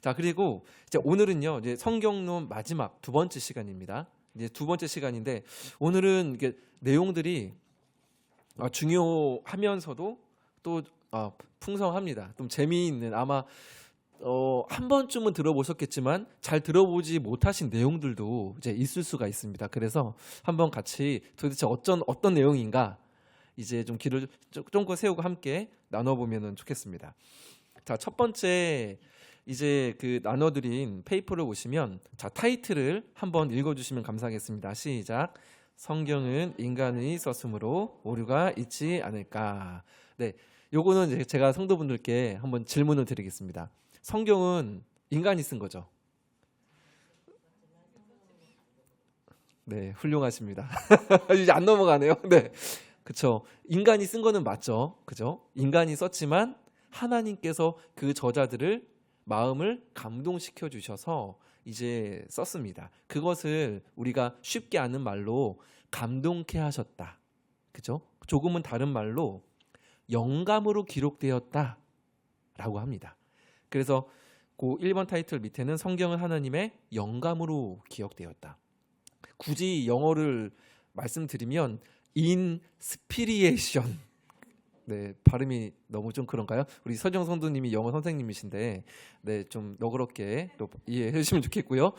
자, 그리고 이제 오늘은요, 이제 성경론 마지막 두 번째 시간입니다. 이제 두 번째 시간인데 오늘은 이게 내용들이 중요하면서도 또 풍성합니다. 좀 재미있는 아마 한 번쯤은 들어보셨겠지만 잘 들어보지 못하신 내용들도 이제 있을 수가 있습니다. 그래서 한번 같이 도대체 어떤 내용인가 이제 좀 귀를 쫑긋 세우고 함께 나눠보면 좋겠습니다. 자, 첫 번째 이제 그 나눠드린 페이퍼를 보시면 자, 타이틀을 한번 읽어주시면 감사하겠습니다. 시작. 성경은 인간이 썼으므로 오류가 있지 않을까. 네, 요거는 이제 제가 성도분들께 한번 질문을 드리겠습니다. 성경은 인간이 쓴 거죠? 네, 훌륭하십니다. 이제 안 넘어가네요. 네, 그렇죠. 인간이 쓴 거는 맞죠, 그죠? 인간이 썼지만 하나님께서 그 저자들을 마음을 감동시켜 주셔서 이제 썼습니다. 그것을 우리가 쉽게 아는 말로 감동케 하셨다, 그죠? 조금은 다른 말로 영감으로 기록되었다라고 합니다. 그래서 그 1번 타이틀 밑에는 성경은 하나님의 영감으로 기억되었다. 굳이 영어를 말씀드리면 인스피리에이션. 네, 발음이 너무 좀 그런가요? 우리 서정 성도님이 영어 선생님이신데 네, 좀 너그럽게 또 이해해 주시면 좋겠고요.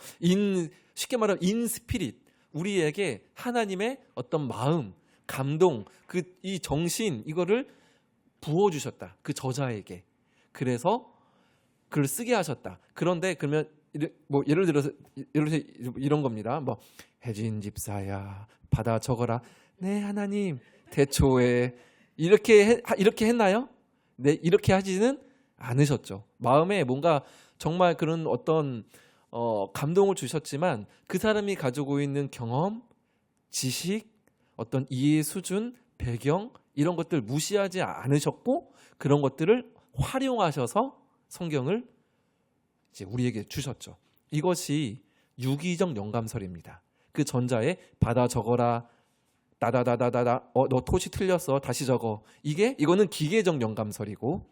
쉽게 말하면 인스피릿, 우리에게 하나님의 어떤 마음, 감동, 이 정신 이거를 부어 주셨다. 그 저자에게. 그래서 글을 쓰게 하셨다. 그런데 그러면 뭐 예를 들어서 이런 겁니다. 뭐 혜진 집사야 받아 적어라. 네 하나님 대초에 이렇게 했나요? 네, 이렇게 하지는 않으셨죠. 마음에 뭔가 정말 그런 어떤 감동을 주셨지만 그 사람이 가지고 있는 경험, 지식, 어떤 이해 수준, 배경 이런 것들 무시하지 않으셨고 그런 것들을 활용하셔서 성경을 이제 우리에게 주셨죠. 이것이 유기적 영감설입니다. 그 전자에 받아 적어라. 다다다다다다. 너 토시 틀렸어. 다시 적어. 이거는 기계적 영감설이고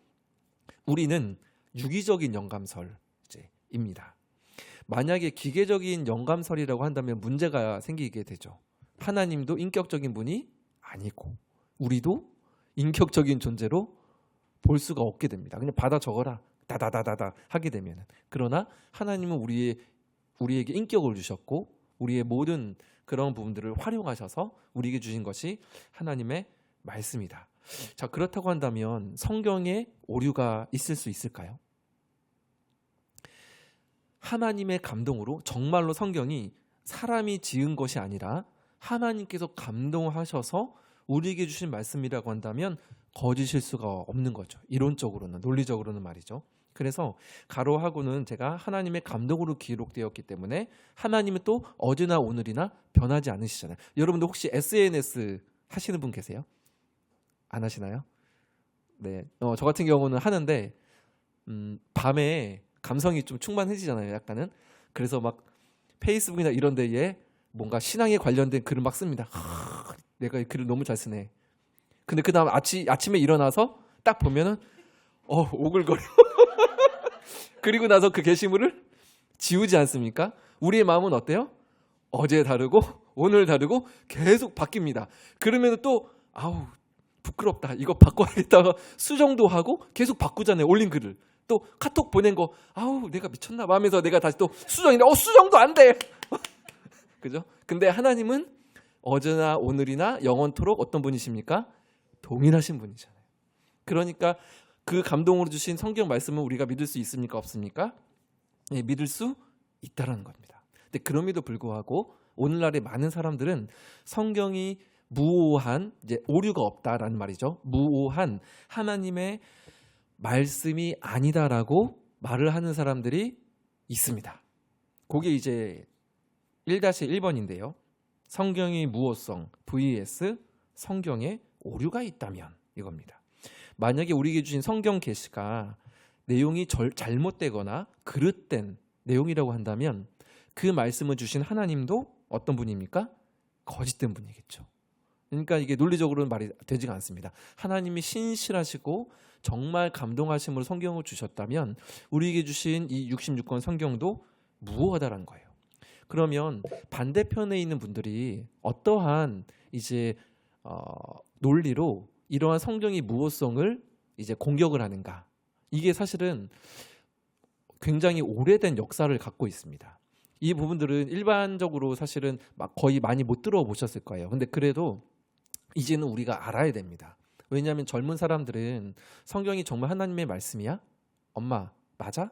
우리는 유기적인 영감설입니다. 만약에 기계적인 영감설이라고 한다면 문제가 생기게 되죠. 하나님도 인격적인 분이 아니고 우리도 인격적인 존재로 볼 수가 없게 됩니다. 그냥 받아 적어라. 다다다다다 하게 되면. 그러나 하나님은 우리에게 인격을 주셨고 우리의 모든 그런 부분들을 활용하셔서 우리에게 주신 것이 하나님의 말씀이다. 자, 그렇다고 한다면 성경에 오류가 있을 수 있을까요? 하나님의 감동으로 정말로 성경이 사람이 지은 것이 아니라 하나님께서 감동하셔서 우리에게 주신 말씀이라고 한다면 거짓일 수가 없는 거죠. 이론적으로는, 논리적으로는 말이죠. 그래서 가로하고는 제가 하나님의 감동으로 기록되었기 때문에 하나님은 또 어제나 오늘이나 변하지 않으시잖아요. 여러분들 혹시 SNS 하시는 분 계세요? 안 하시나요? 네, 저 같은 경우는 하는데 밤에 감성이 좀 충만해지잖아요. 약간은. 그래서 막 페이스북이나 이런 데에 뭔가 신앙에 관련된 글을 막 씁니다. 내가 이 글을 너무 잘 쓰네. 근데 그 다음 아침에 일어나서 딱 보면은 오글거려. 그리고 나서 그 게시물을 지우지 않습니까? 우리의 마음은 어때요? 어제 다르고 오늘 다르고 계속 바뀝니다. 그러면 또 부끄럽다. 이거 바꿔야겠다가 수정도 하고 계속 바꾸잖아요. 올린 글을. 또 카톡 보낸 거 내가 미쳤나 봐 하면서 내가 다시 또 수정인데 수정도 안 돼. 그죠? 근데 하나님은 어제나 오늘이나 영원토록 어떤 분이십니까? 동일하신 분이잖아요. 그러니까 그 감동으로 주신 성경 말씀은 우리가 믿을 수 있습니까? 없습니까? 예, 믿을 수 있다라는 겁니다. 근데 그럼에도 불구하고 오늘날의 많은 사람들은 성경이 무오한, 이제 오류가 없다라는 말이죠. 무오한 하나님의 말씀이 아니다라고 말을 하는 사람들이 있습니다. 그게 이제 1-1번인데요. 성경의 무오성 vs 성경에 오류가 있다면 이겁니다. 만약에 우리에게 주신 성경 계시가 내용이 잘못되거나 그릇된 내용이라고 한다면 그 말씀을 주신 하나님도 어떤 분입니까? 거짓된 분이겠죠. 그러니까 이게 논리적으로는 말이 되지가 않습니다. 하나님이 신실하시고 정말 감동하심으로 성경을 주셨다면 우리에게 주신 이 66권 성경도 무효하다라는 거예요. 그러면 반대편에 있는 분들이 어떠한 이제 논리로 이러한 성경의 무효성을 이제 공격을 하는가? 이게 사실은 굉장히 오래된 역사를 갖고 있습니다. 이 부분들은 일반적으로 사실은 막 거의 많이 못 들어보셨을 거예요. 근데 그래도 이제는 우리가 알아야 됩니다. 왜냐하면 젊은 사람들은 성경이 정말 하나님의 말씀이야? 엄마, 맞아?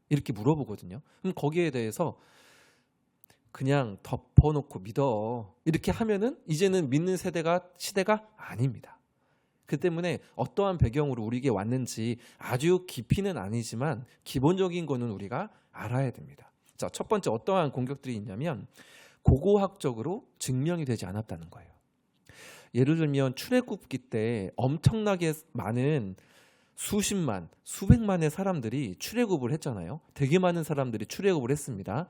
이렇게 물어보거든요. 그럼 거기에 대해서 그냥 덮어놓고 믿어. 이렇게 하면은 이제는 믿는 시대가 아닙니다. 그 때문에 어떠한 배경으로 우리에게 왔는지 아주 깊이는 아니지만 기본적인 거는 우리가 알아야 됩니다. 자, 첫 번째 어떠한 공격들이 있냐면 고고학적으로 증명이 되지 않았다는 거예요. 예를 들면 출애굽기 때 엄청나게 많은 수십만, 수백만의 사람들이 출애굽을 했잖아요. 되게 많은 사람들이 출애굽을 했습니다.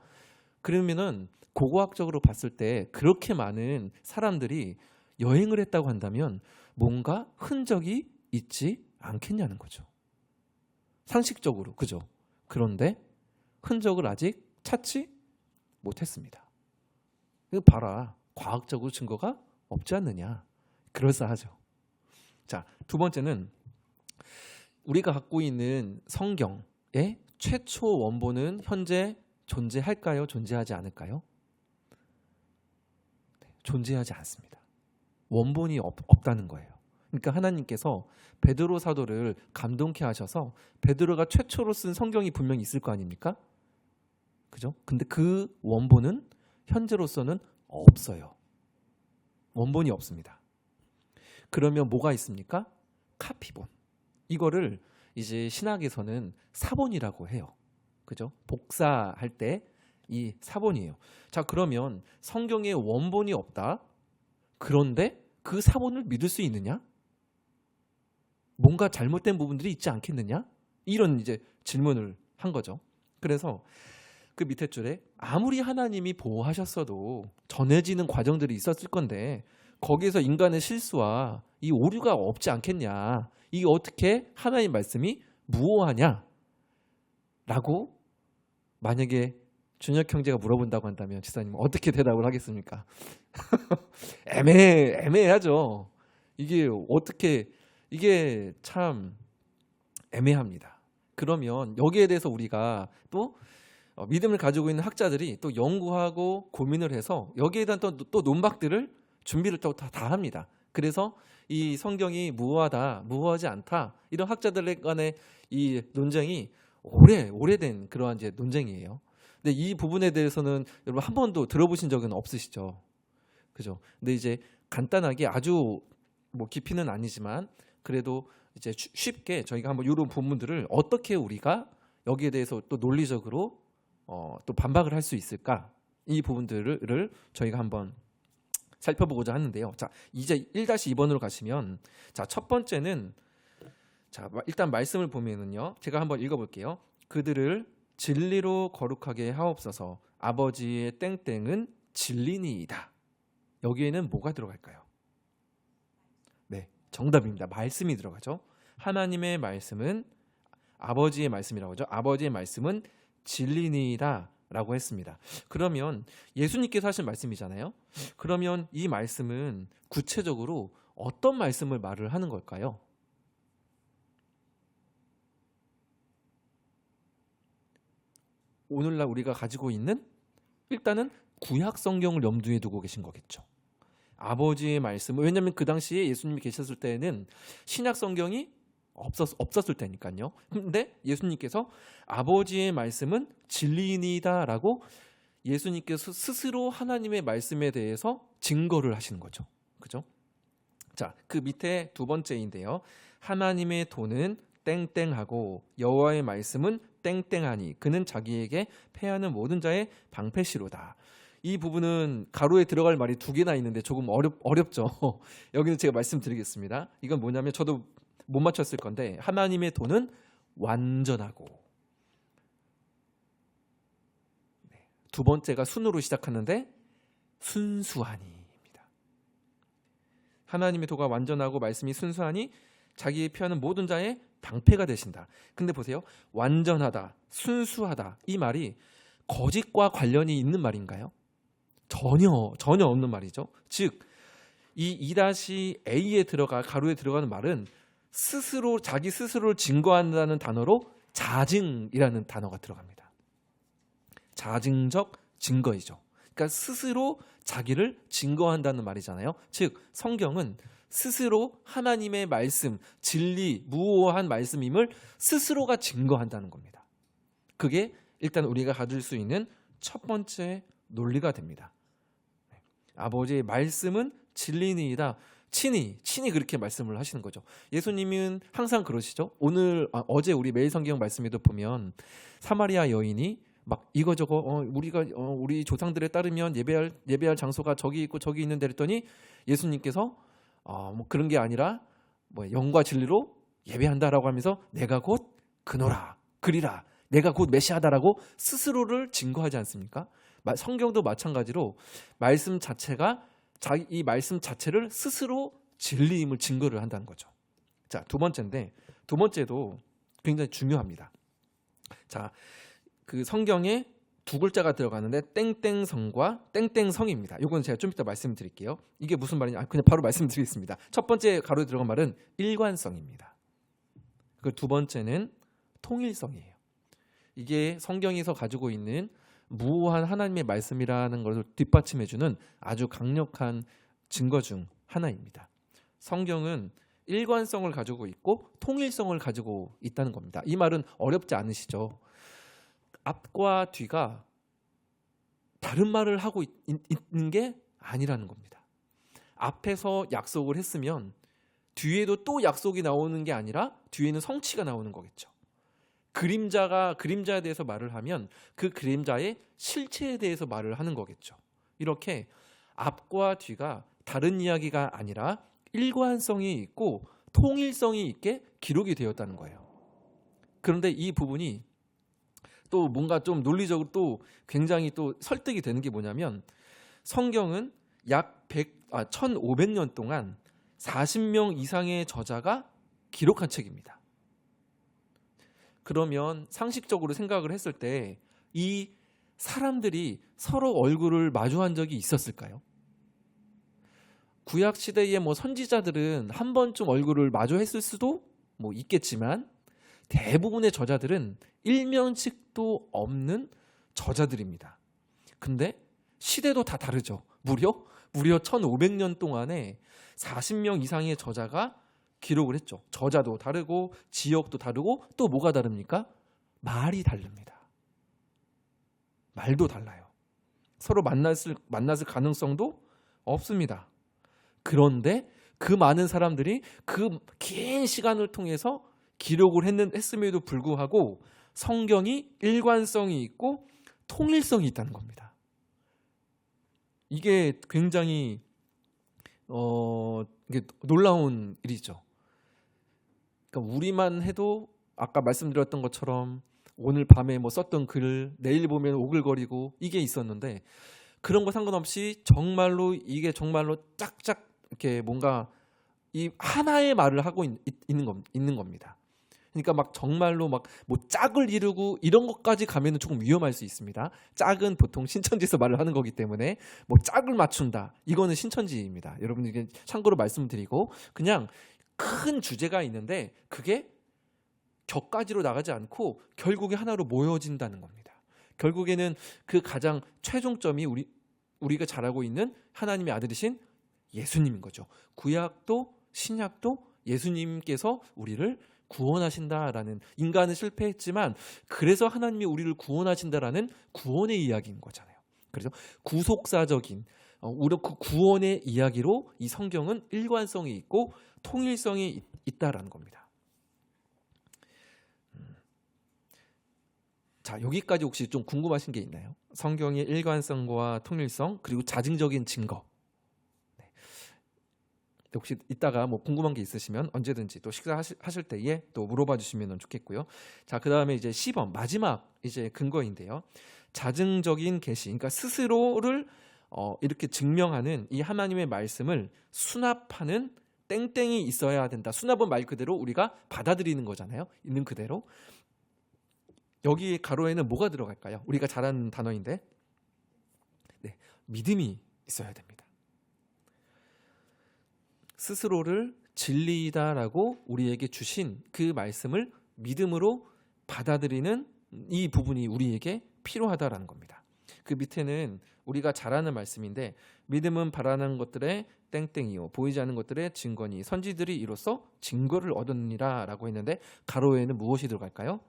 그러면은 고고학적으로 봤을 때 그렇게 많은 사람들이 여행을 했다고 한다면 뭔가 흔적이 있지 않겠냐는 거죠. 상식적으로, 그죠? 그런데 흔적을 아직 찾지 못했습니다. 이거 봐라, 과학적으로 증거가 없지 않느냐. 그럴싸하죠. 자, 두 번째는 우리가 갖고 있는 성경의 최초 원본은 현재 존재할까요? 존재하지 않을까요? 존재하지 않습니다. 원본이 없다는 거예요. 그러니까 하나님께서 베드로 사도를 감동케 하셔서 베드로가 최초로 쓴 성경이 분명히 있을 거 아닙니까? 그죠? 근데 그 원본은 현재로서는 없어요. 원본이 없습니다. 그러면 뭐가 있습니까? 카피본. 이거를 이제 신학에서는 사본이라고 해요. 그죠? 복사할 때 이 사본이에요. 자, 그러면 성경에 원본이 없다. 그런데 그 사본을 믿을 수 있느냐? 뭔가 잘못된 부분들이 있지 않겠느냐? 이런 이제 질문을 한 거죠. 그래서 그 밑에 줄에 아무리 하나님이 보호하셨어도 전해지는 과정들이 있었을 건데 거기에서 인간의 실수와 이 오류가 없지 않겠냐? 이게 어떻게 하나님 말씀이 무효하냐? 라고 만약에 준혁 형제가 물어본다고 한다면 지사님 어떻게 대답을 하겠습니까? 애매하죠. 이게 어떻게, 이게 참 애매합니다. 그러면 여기에 대해서 우리가 또 믿음을 가지고 있는 학자들이 또 연구하고 고민을 해서 여기에 대한 또 논박들을 준비를 또 다 합니다. 그래서 이 성경이 무효하다, 무효하지 않다, 이런 학자들 간의 이 논쟁이 오래된 그러한 이제 논쟁이에요. 근데 이 부분에 대해서는 여러분 한 번도 들어보신 적은 없으시죠? 그죠? 근데 이제 간단하게 아주 뭐 깊이는 아니지만 그래도 이제 쉽게 저희가 한번 이런 부분들을 어떻게 우리가 여기에 대해서 또 논리적으로 또 반박을 할 수 있을까? 이 부분들을 저희가 한번 살펴보고자 하는데요. 자, 이제 1-2번으로 가시면, 자, 첫 번째는, 자, 일단 말씀을 보면은요, 제가 한번 읽어볼게요. 그들을 진리로 거룩하게 하옵소서. 아버지의 땡땡은 진리니이다. 여기에는 뭐가 들어갈까요? 네, 정답입니다. 말씀이 들어가죠. 하나님의 말씀은 아버지의 말씀이라고 하죠. 아버지의 말씀은 진리니이다 라고 했습니다. 그러면 예수님께서 하신 말씀이잖아요. 그러면 이 말씀은 구체적으로 어떤 말씀을 말을 하는 걸까요? 오늘날 우리가 가지고 있는 일단은 구약 성경을 염두에 두고 계신 거겠죠. 아버지의 말씀, 왜냐하면 그 당시에 예수님이 계셨을 때에는 신약 성경이 없었을 때니까요. 근데 예수님께서 아버지의 말씀은 진리이다 라고 예수님께서 스스로 하나님의 말씀에 대해서 증거를 하시는 거죠. 그죠? 자, 그 밑에 두 번째인데요. 하나님의 도는 땡땡하고 여호와의 말씀은 땡땡하니 그는 자기에게 패하는 모든 자의 방패시로다. 이 부분은 가로에 들어갈 말이 두 개나 있는데 조금 어렵죠. 여기는 제가 말씀드리겠습니다. 이건 뭐냐면 저도 못 맞췄을 건데 하나님의 도는 완전하고, 두 번째가 순으로 시작하는데 순수하니입니다. 하나님의 도가 완전하고 말씀이 순수하니 자기의 피하는 모든 자의 방패가 되신다. 근데 보세요. 완전하다, 순수하다 이 말이 거짓과 관련이 있는 말인가요? 전혀 없는 말이죠. 즉, 이 2-a에 들어가 가로에 들어가는 말은 스스로 자기 스스로를 증거한다는 단어로 자증이라는 단어가 들어갑니다. 자증적 증거이죠. 그러니까 스스로 자기를 증거한다는 말이잖아요. 즉 성경은 스스로 하나님의 말씀, 진리, 무오한 말씀임을 스스로가 증거한다는 겁니다. 그게 일단 우리가 가질 수 있는 첫 번째 논리가 됩니다. 아버지의 말씀은 진리니이다. 친히 그렇게 말씀을 하시는 거죠. 예수님은 항상 그러시죠. 어제 우리 매일 성경 말씀에도 보면 사마리아 여인이 막 이거저거 우리 조상들에 따르면 예배할 장소가 저기 있고 저기 있는데 그랬더니 예수님께서 뭐 그런 게 아니라 뭐 영과 진리로 예배한다라고 하면서 내가 곧 그노라 그리라 내가 곧 메시아다라고 스스로를 증거하지 않습니까? 성경도 마찬가지로 말씀 자체가 이 말씀 자체를 스스로 진리임을 증거를 한다는 거죠. 자, 두 번째도 굉장히 중요합니다. 자, 그 성경에 두 글자가 들어가는데 땡땡성과 땡땡성입니다. 이건 제가 좀 이따 말씀드릴게요. 이게 무슨 말이냐? 그냥 바로 말씀드리겠습니다. 첫 번째 가로에 들어간 말은 일관성입니다. 그 두 번째는 통일성이에요. 이게 성경에서 가지고 있는 무오한 하나님의 말씀이라는 것을 뒷받침해주는 아주 강력한 증거 중 하나입니다. 성경은 일관성을 가지고 있고 통일성을 가지고 있다는 겁니다. 이 말은 어렵지 않으시죠? 앞과 뒤가 다른 말을 하고 있는 게 아니라는 겁니다. 앞에서 약속을 했으면 뒤에도 또 약속이 나오는 게 아니라 뒤에는 성취가 나오는 거겠죠. 그림자에 대해서 말을 하면 그 그림자의 실체에 대해서 말을 하는 거겠죠. 이렇게 앞과 뒤가 다른 이야기가 아니라 일관성이 있고 통일성이 있게 기록이 되었다는 거예요. 그런데 이 부분이 또 뭔가 좀 논리적으로 또 굉장히 또 설득이 되는 게 뭐냐면 성경은 약 1500년 동안 40명 이상의 저자가 기록한 책입니다. 그러면 상식적으로 생각을 했을 때 이 사람들이 서로 얼굴을 마주한 적이 있었을까요? 구약 시대의 뭐 선지자들은 한 번쯤 얼굴을 마주했을 수도 뭐 있겠지만 대부분의 저자들은 일면식도 없는 저자들입니다. 근데 시대도 다 다르죠. 무려 1500년 동안에 40명 이상의 저자가 기록을 했죠. 저자도 다르고 지역도 다르고 또 뭐가 다릅니까? 말이 다릅니다. 말도 달라요. 서로 만났을 가능성도 없습니다. 그런데 그 많은 사람들이 그 긴 시간을 통해서 기록을 했음에도 불구하고 성경이 일관성이 있고 통일성이 있다는 겁니다. 이게 굉장히 이게 놀라운 일이죠. 그러니까 우리만 해도 아까 말씀드렸던 것처럼 오늘 밤에 뭐 썼던 글 내일 보면 오글거리고 이게 있었는데 그런 거 상관없이 이게 정말로 짝짝 이렇게 뭔가 이 하나의 말을 하고 있는 겁니다. 그러니까 막 정말로 막 뭐 짝을 이루고 이런 것까지 가면은 조금 위험할 수 있습니다. 짝은 보통 신천지에서 말을 하는 거기 때문에 뭐 짝을 맞춘다. 이거는 신천지입니다. 여러분에게 참고로 말씀드리고 그냥 큰 주제가 있는데 그게 격가지로 나가지 않고 결국에 하나로 모여진다는 겁니다. 결국에는 그 가장 최종점이 우리가 잘 알고 있는 하나님의 아들이신 예수님인 거죠. 구약도 신약도 예수님께서 우리를 구원하신다라는, 인간은 실패했지만 그래서 하나님이 우리를 구원하신다라는 구원의 이야기인 거잖아요. 그래서 구속사적인 우리 그 구원의 이야기로 이 성경은 일관성이 있고 통일성이 있다라는 겁니다. 자, 여기까지 혹시 좀 궁금하신 게 있나요? 성경의 일관성과 통일성 그리고 자증적인 증거. 혹시 이따가 뭐 궁금한 게 있으시면 언제든지 또 식사하실 때에 또 물어봐 주시면 좋겠고요. 자, 그다음에 이제 시범 마지막 이제 근거인데요. 자증적인 계시, 그러니까 스스로를 이렇게 증명하는 이 하나님의 말씀을 수납하는 땡땡이 있어야 된다. 수납은 말 그대로 우리가 받아들이는 거잖아요. 있는 그대로. 여기 가로에는 뭐가 들어갈까요? 우리가 잘 아는 단어인데 네, 믿음이 있어야 됩니다. 스스로를 진리이다라고 우리에게 주신 그 말씀을 믿음으로 받아들이는 이 부분이 우리에게 필요하다라는 겁니다. 그 밑에는 우리가 잘 아는 말씀인데 믿음은 바라는 것들의 땡땡이요 보이지 않는 것들의 증거니 선지들이 이로써 증거를 얻었느니라 라고 했는데 가로에는 무엇이 들어갈까요?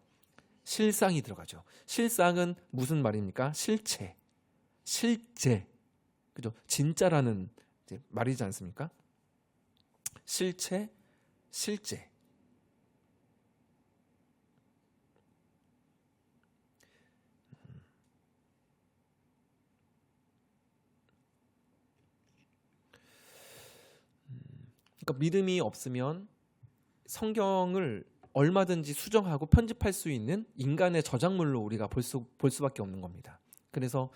실상이 들어가죠. 실상은 무슨 말입니까? 실체, 실제, 그죠? 진짜라는 이제 말이지 않습니까? 실체, 실제. 그러니까 믿음이 없으면 성경을 얼마든지 수정하고 편집할 수 있는 인간의 저작물로 우리가 볼 수밖에 없는 겁니다. 그래서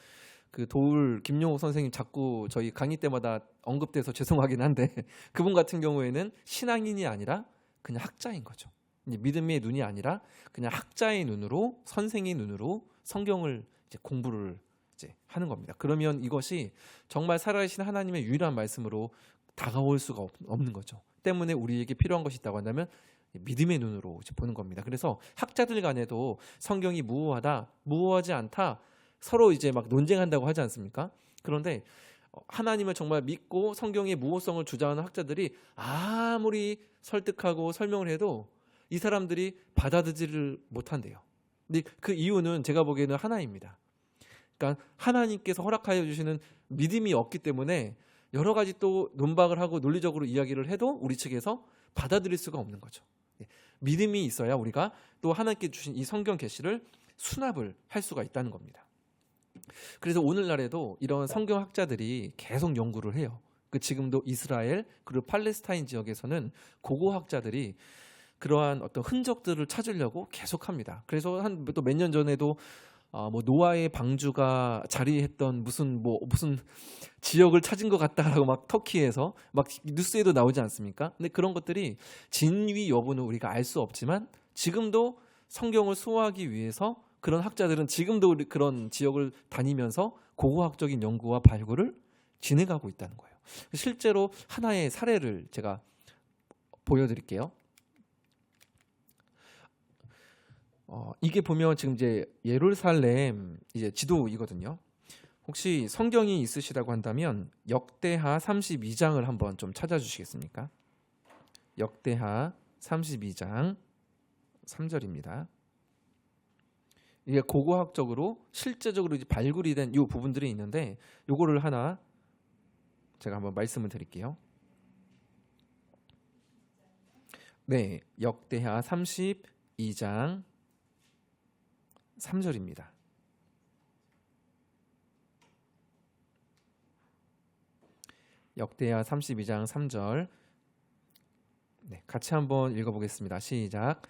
그 도울 김용옥 선생님 자꾸 저희 강의 때마다 언급돼서 죄송하긴 한데 그분 같은 경우에는 신앙인이 아니라 그냥 학자인 거죠. 믿음의 눈이 아니라 그냥 학자의 눈으로 선생의 눈으로 성경을 이제 공부를 이제 하는 겁니다. 그러면 이것이 정말 살아계신 하나님의 유일한 말씀으로 다가올 수가 없는 거죠. 때문에 우리에게 필요한 것이 있다고 한다면 믿음의 눈으로 이제 보는 겁니다. 그래서 학자들 간에도 성경이 무호하다, 무호하지 않다 서로 이제 막 논쟁한다고 하지 않습니까? 그런데 하나님을 정말 믿고 성경의 무호성을 주장하는 학자들이 아무리 설득하고 설명을 해도 이 사람들이 받아들이지를 못한대요. 근데 그 이유는 제가 보기에는 하나입니다. 그러니까 하나님께서 허락하여 주시는 믿음이 없기 때문에 여러 가지 또 논박을 하고 논리적으로 이야기를 해도 우리 측에서 받아들일 수가 없는 거죠. 믿음이 있어야 우리가 또 하나님께 주신 이 성경 계시를 수납을 할 수가 있다는 겁니다. 그래서 오늘날에도 이런 성경학자들이 계속 연구를 해요. 지금도 이스라엘 그리고 팔레스타인 지역에서는 고고학자들이 그러한 어떤 흔적들을 찾으려고 계속합니다. 그래서 한 또 몇 년 전에도 뭐 노아의 방주가 자리했던 무슨 지역을 찾은 것 같다라고 막 터키에서 막 뉴스에도 나오지 않습니까? 근데 그런 것들이 진위 여부는 우리가 알 수 없지만 지금도 성경을 수호하기 위해서 그런 학자들은 지금도 그런 지역을 다니면서 고고학적인 연구와 발굴을 진행하고 있다는 거예요. 실제로 하나의 사례를 제가 보여드릴게요. 이게 보면 지금 이제 예루살렘 이제 지도이거든요. 혹시 성경이 있으시다고 한다면 역대하 32장을 한번 좀 찾아주시겠습니까? 역대하 32장 3절입니다. 이게 고고학적으로 실제적으로 이제 발굴이 된 이 부분들이 있는데 요거를 하나 제가 한번 말씀을 드릴게요. 네, 역대하 32장 3절입니다. 역대하 32장 3절. 네, 같이 한번 읽어보겠습니다. 시작.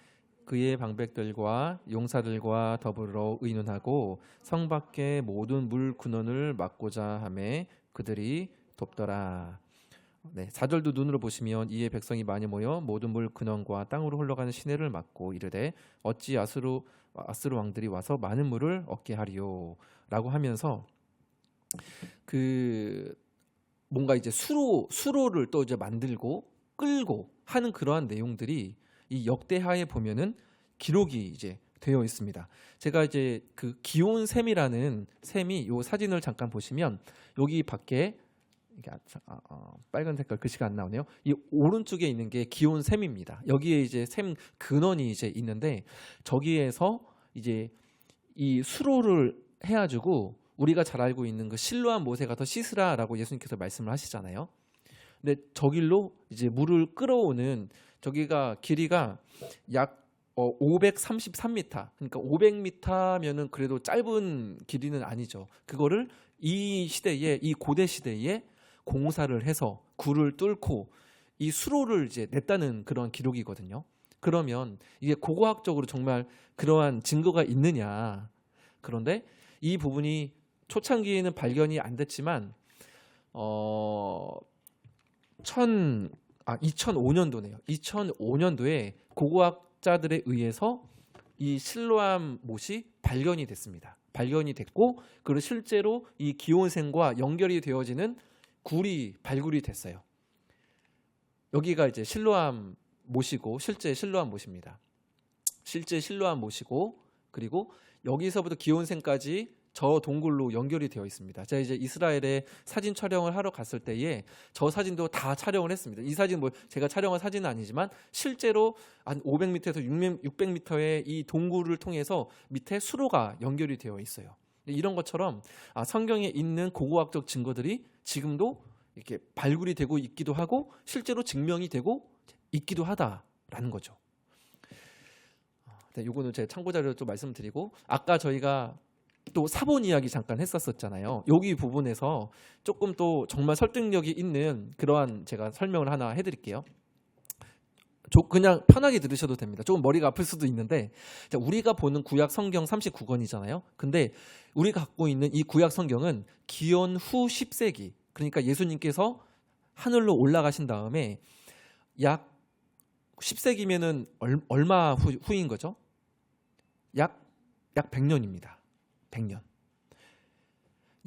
그의 방백들과 용사들과 더불어 의논하고 성 밖의 모든 물 근원을 막고자 하매 그들이 돕더라. 네, 4절도 눈으로 보시면 이에 백성이 많이 모여 모든 물 근원과 땅으로 흘러가는 시내를 막고 이르되 어찌 아수르 왕들이 와서 많은 물을 얻게 하리요 라고 하면서 그 뭔가 이제 수로를 또 이제 만들고 끌고 하는 그러한 내용들이 이 역대하에 보면은 기록이 이제 되어 있습니다. 제가 이제 그 기온 샘이라는 샘이 요 사진을 잠깐 보시면 여기 밖에 이게 빨간 색깔 글씨가 안 나오네요. 이 오른쪽에 있는 게 기온 샘입니다. 여기에 이제 샘 근원이 이제 있는데 저기에서 이제 이 수로를 해가지고 우리가 잘 알고 있는 그 실로암 모세가 더 씻으라라고 예수님께서 말씀을 하시잖아요. 근데 저길로 이제 물을 끌어오는 저기가 길이가 약 533m. 그러니까 500m면은 그래도 짧은 길이는 아니죠. 그거를 이 시대에 이 고대 시대에 공사를 해서 굴을 뚫고 이 수로를 이제 냈다는 그런 기록이거든요. 그러면 이게 고고학적으로 정말 그러한 증거가 있느냐? 그런데 이 부분이 초창기에는 발견이 안 됐지만 2005년도네요. 2005년도에 고고학자들에 의해서 이 실로암 못이 발견이 됐습니다. 발견이 됐고 그리고 실제로 이 기온생과 연결이 되어지는 굴이 발굴이 됐어요. 여기가 이제 실로암 못이고 실제 실로암 못입니다. 실제 실로암 못이고 그리고 여기서부터 기온생까지 저 동굴로 연결이 되어 있습니다. 제가 이제 이스라엘에 사진 촬영을 하러 갔을 때에 저 사진도 다 촬영을 했습니다. 이 사진 뭐 제가 촬영한 사진은 아니지만 실제로 한 500m에서 600m의 이 동굴을 통해서 밑에 수로가 연결이 되어 있어요. 이런 것처럼 성경에 있는 고고학적 증거들이 지금도 이렇게 발굴이 되고 있기도 하고 실제로 증명이 되고 있기도 하다라는 거죠. 네, 요거는 제 참고 자료로 좀 말씀드리고 아까 저희가 또 사본 이야기 잠깐 했었잖아요. 여기 부분에서 조금 또 정말 설득력이 있는 그러한 제가 설명을 하나 해드릴게요. 그냥 편하게 들으셔도 됩니다. 조금 머리가 아플 수도 있는데 우리가 보는 구약 성경 39권이잖아요. 근데 우리가 갖고 있는 이 구약 성경은 기원 후 10세기 그러니까 예수님께서 하늘로 올라가신 다음에 약 10세기면은 얼마 후인 거죠? 약 100년입니다. 100년.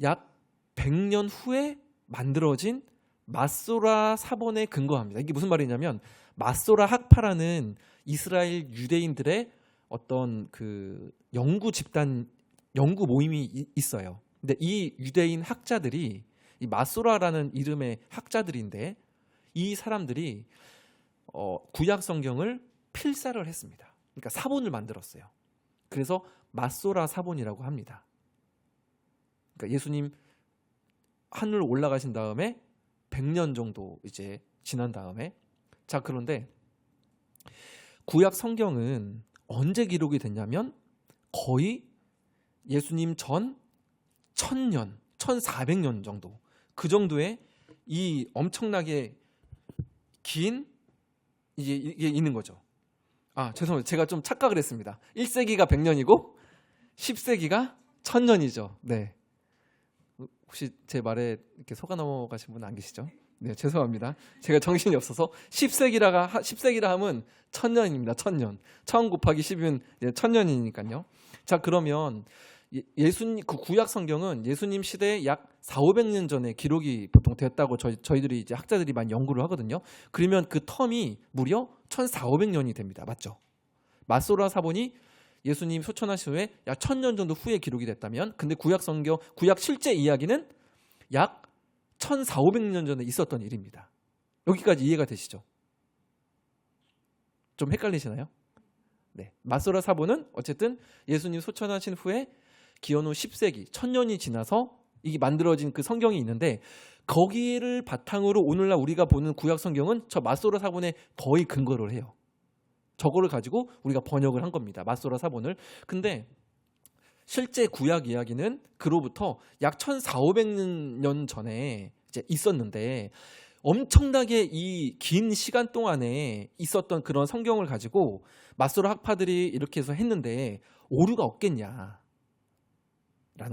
약 100년 후에 만들어진 마소라 사본에 근거합니다. 이게 무슨 말이냐면 마소라 학파라는 이스라엘 유대인들의 어떤 그 연구 집단, 연구 모임이 있어요. 근데 이 유대인 학자들이 이 마소라라는 이름의 학자들인데 이 사람들이 구약 성경을 필사를 했습니다. 그러니까 사본을 만들었어요. 그래서 마소라 사본이라고 합니다. 그러니까 예수님 하늘 올라가신 다음에 100년 정도 이제 지난 다음에 자 그런데 구약 성경은 언제 기록이 됐냐면 거의 예수님 전 1000년, 1400년 정도 그 정도의 이 엄청나게 긴 이게 있는 거죠. 죄송합니다. 제가 좀 착각을 했습니다. 1세기가 100년이고 10세기가 1000년이죠. 네. 혹시 제 말에 이렇게 속아 넘어가신 분 안 계시죠? 네, 죄송합니다. 제가 정신이 없어서 10세기라 하면 1000년입니다. 1000년. 1000 곱하기 10이면 1000년이니까요. 자, 그러면 예수님 그 구약 성경은 예수님 시대에 약 400~500년 전에 기록이 보통 됐다고 저희들이 이제 학자들이 많이 연구를 하거든요. 그러면 그 텀이 무려 1400~500년이 됩니다. 맞죠? 마소라 사본이 예수님 소천하신 후에 약 1000년 정도 후에 기록이 됐다면 근데 구약 성경, 구약 실제 이야기는 약 1400~500년 전에 있었던 일입니다. 여기까지 이해가 되시죠? 좀 헷갈리시나요? 네. 마소라 사본은 어쨌든 예수님 소천하신 후에 기원 후 10세기, 1000년이 지나서 이게 만들어진 그 성경이 있는데 거기를 바탕으로 오늘날 우리가 보는 구약 성경은 저 마소라 사본에 거의 근거를 해요. 저거를 가지고 우리가 번역을 한 겁니다. 마소라 사본을. 근데 실제 구약 이야기는 그로부터 약 1400~500년 전에 이제 있었는데 엄청나게 이 긴 시간 동안에 있었던 그런 성경을 가지고 마소라 학파들이 이렇게 해서 했는데 오류가 없겠냐라는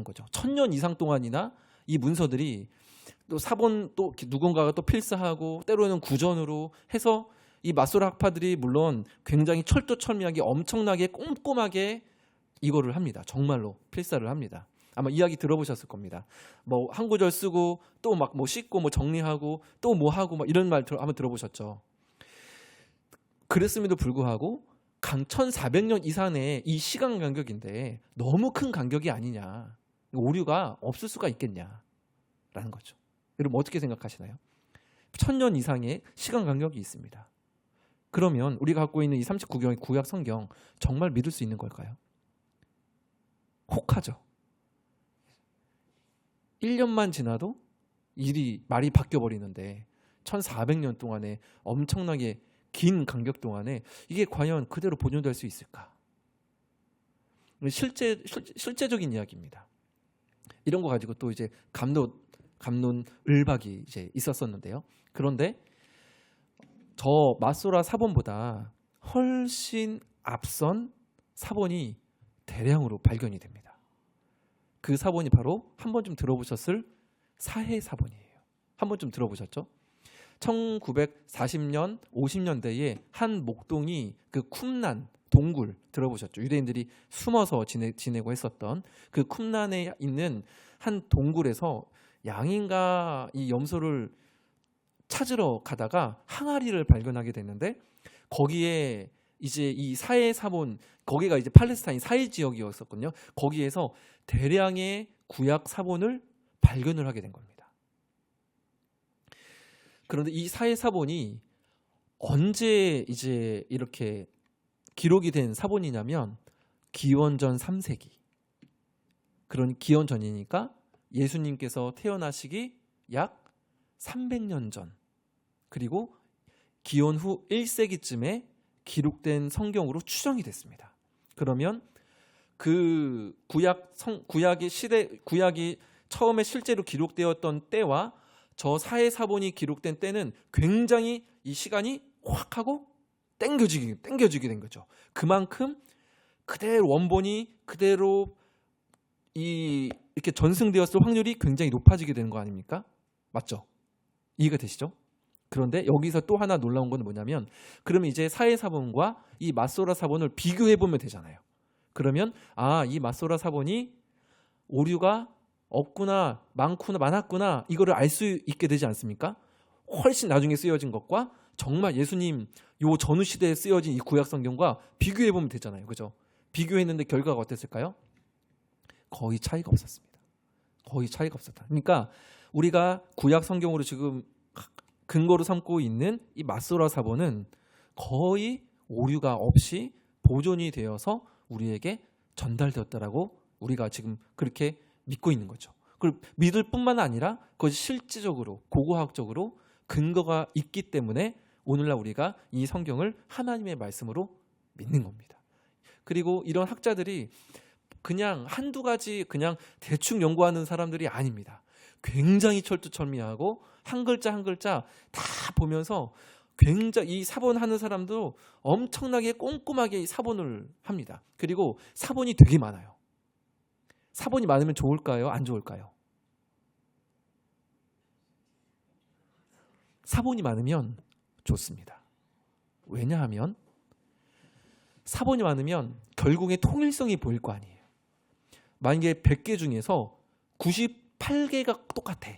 거죠. 1000년 이상 동안이나 이 문서들이 또 사본 또 누군가가 또 필사하고 때로는 구전으로 해서 이 마소라 학파들이 물론 굉장히 철두철미하게 엄청나게 꼼꼼하게 이거를 합니다. 정말로 필사를 합니다. 아마 이야기 들어보셨을 겁니다. 뭐 한 구절 쓰고 또 막 뭐 씻고 뭐 정리하고 또 뭐 하고 막 이런 말 아마 들어보셨죠. 그랬음에도 불구하고 1400년 이상의 이 시간 간격인데 너무 큰 간격이 아니냐. 오류가 없을 수가 있겠냐라는 거죠. 여러분 어떻게 생각하시나요? 1000년 이상의 시간 간격이 있습니다. 그러면 우리가 갖고 있는 이 39경의 구약 성경 정말 믿을 수 있는 걸까요? 혹하죠. 1년만 지나도 말이 바뀌어 버리는데 1400년 동안에 엄청나게 긴 간격 동안에 이게 과연 그대로 보존될 수 있을까? 실제적인 이야기입니다. 이런 거 가지고 또 이제 감론을박이 이제 있었었는데요. 그런데 저 마소라 사본보다 훨씬 앞선 사본이 대량으로 발견이 됩니다. 그 사본이 바로 한 번쯤 들어보셨을 사해 사본이에요. 한 번쯤 들어보셨죠? 1940년, 50년대에 한 목동이 그 쿰란 동굴 들어보셨죠? 유대인들이 숨어서 지내고 했었던 그 쿰란에 있는 한 동굴에서 양인가 이 염소를 찾으러 가다가 항아리를 발견하게 됐는데 거기에 이제 이 사해 사본 거기가 이제 팔레스타인 사해 지역이었었거든요. 거기에서 대량의 구약 사본을 발견을 하게 된 겁니다. 그런데 이 사해 사본이 언제 이제 이렇게 기록이 된 사본이냐면 기원전 3세기. 그런 기원전이니까 예수님께서 태어나시기 약 300년 전, 그리고 기원 후 1세기쯤에 기록된 성경으로 추정이 됐습니다. 그러면 그 구약이 처음에 실제로 기록되었던 때와 저 사해 사본이 기록된 때는 굉장히 이 시간이 확 하고 땡겨지게 된 거죠. 그만큼 그대로 원본이 그대로 이렇게 전승되었을 확률이 굉장히 높아지게 되는 거 아닙니까? 맞죠? 이해가 되시죠? 그런데 여기서 또 하나 놀라운 건 뭐냐면 그러면 이제 사해 사본과 이 마소라 사본을 비교해 보면 되잖아요. 그러면 이 마소라 사본이 오류가 없구나, 많았구나 이거를 알 수 있게 되지 않습니까? 훨씬 나중에 쓰여진 것과 정말 예수님 요 전후 시대에 쓰여진 이 구약 성경과 비교해 보면 되잖아요. 그죠? 비교했는데 결과가 어땠을까요? 거의 차이가 없었습니다. 거의 차이가 없었다. 그러니까 우리가 구약 성경으로 지금 근거로 삼고 있는 이 마소라 사본은 거의 오류가 없이 보존이 되어서 우리에게 전달되었다라고 우리가 지금 그렇게 믿고 있는 거죠. 그리고 믿을 뿐만 아니라 그것이 실질적으로 고고학적으로 근거가 있기 때문에 오늘날 우리가 이 성경을 하나님의 말씀으로 믿는 겁니다. 그리고 이런 학자들이 그냥 한두 가지 그냥 대충 연구하는 사람들이 아닙니다. 굉장히 철두철미하고 한 글자 한 글자 다 보면서 굉장히 이 사본하는 사람도 엄청나게 꼼꼼하게 이 사본을 합니다. 그리고 사본이 되게 많아요. 사본이 많으면 좋을까요? 안 좋을까요? 사본이 많으면 좋습니다. 왜냐하면 사본이 많으면 결국에 통일성이 보일 거 아니에요. 만약에 100개 중에서 98개가 똑같아.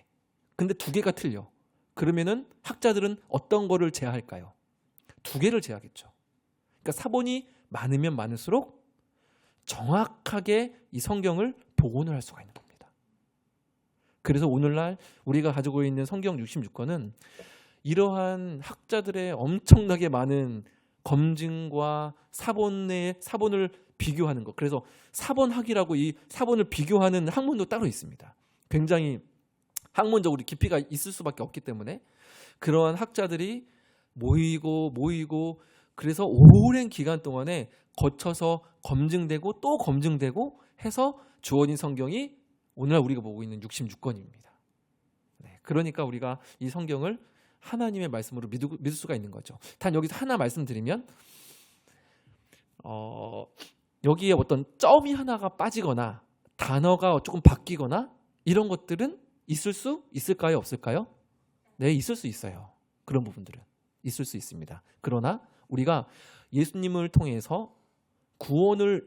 근데 2개가 틀려. 그러면은 학자들은 어떤 거를 제하할까요? 2개를 제하겠죠. 그러니까 사본이 많으면 많을수록 정확하게 이 성경을 복원을 할 수가 있는 겁니다. 그래서 오늘날 우리가 가지고 있는 성경 66권은 이러한 학자들의 엄청나게 많은 검증과 사본을 비교하는 것. 그래서 사본학이라고 이 사본을 비교하는 학문도 따로 있습니다. 굉장히 학문적으로 깊이가 있을 수밖에 없기 때문에 그러한 학자들이 모이고 그래서 오랜 기간 동안에 거쳐서 검증되고 또 검증되고 해서 주어진 성경이 오늘날 우리가 보고 있는 66권입니다. 네, 그러니까 우리가 이 성경을 하나님의 말씀으로 믿을 수가 있는 거죠. 단 여기서 하나 말씀드리면 여기에 어떤 점이 하나가 빠지거나 단어가 조금 바뀌거나 이런 것들은 있을 수 있을까요? 없을까요? 네, 있을 수 있어요. 그런 부분들은 있을 수 있습니다. 그러나 우리가 예수님을 통해서 구원에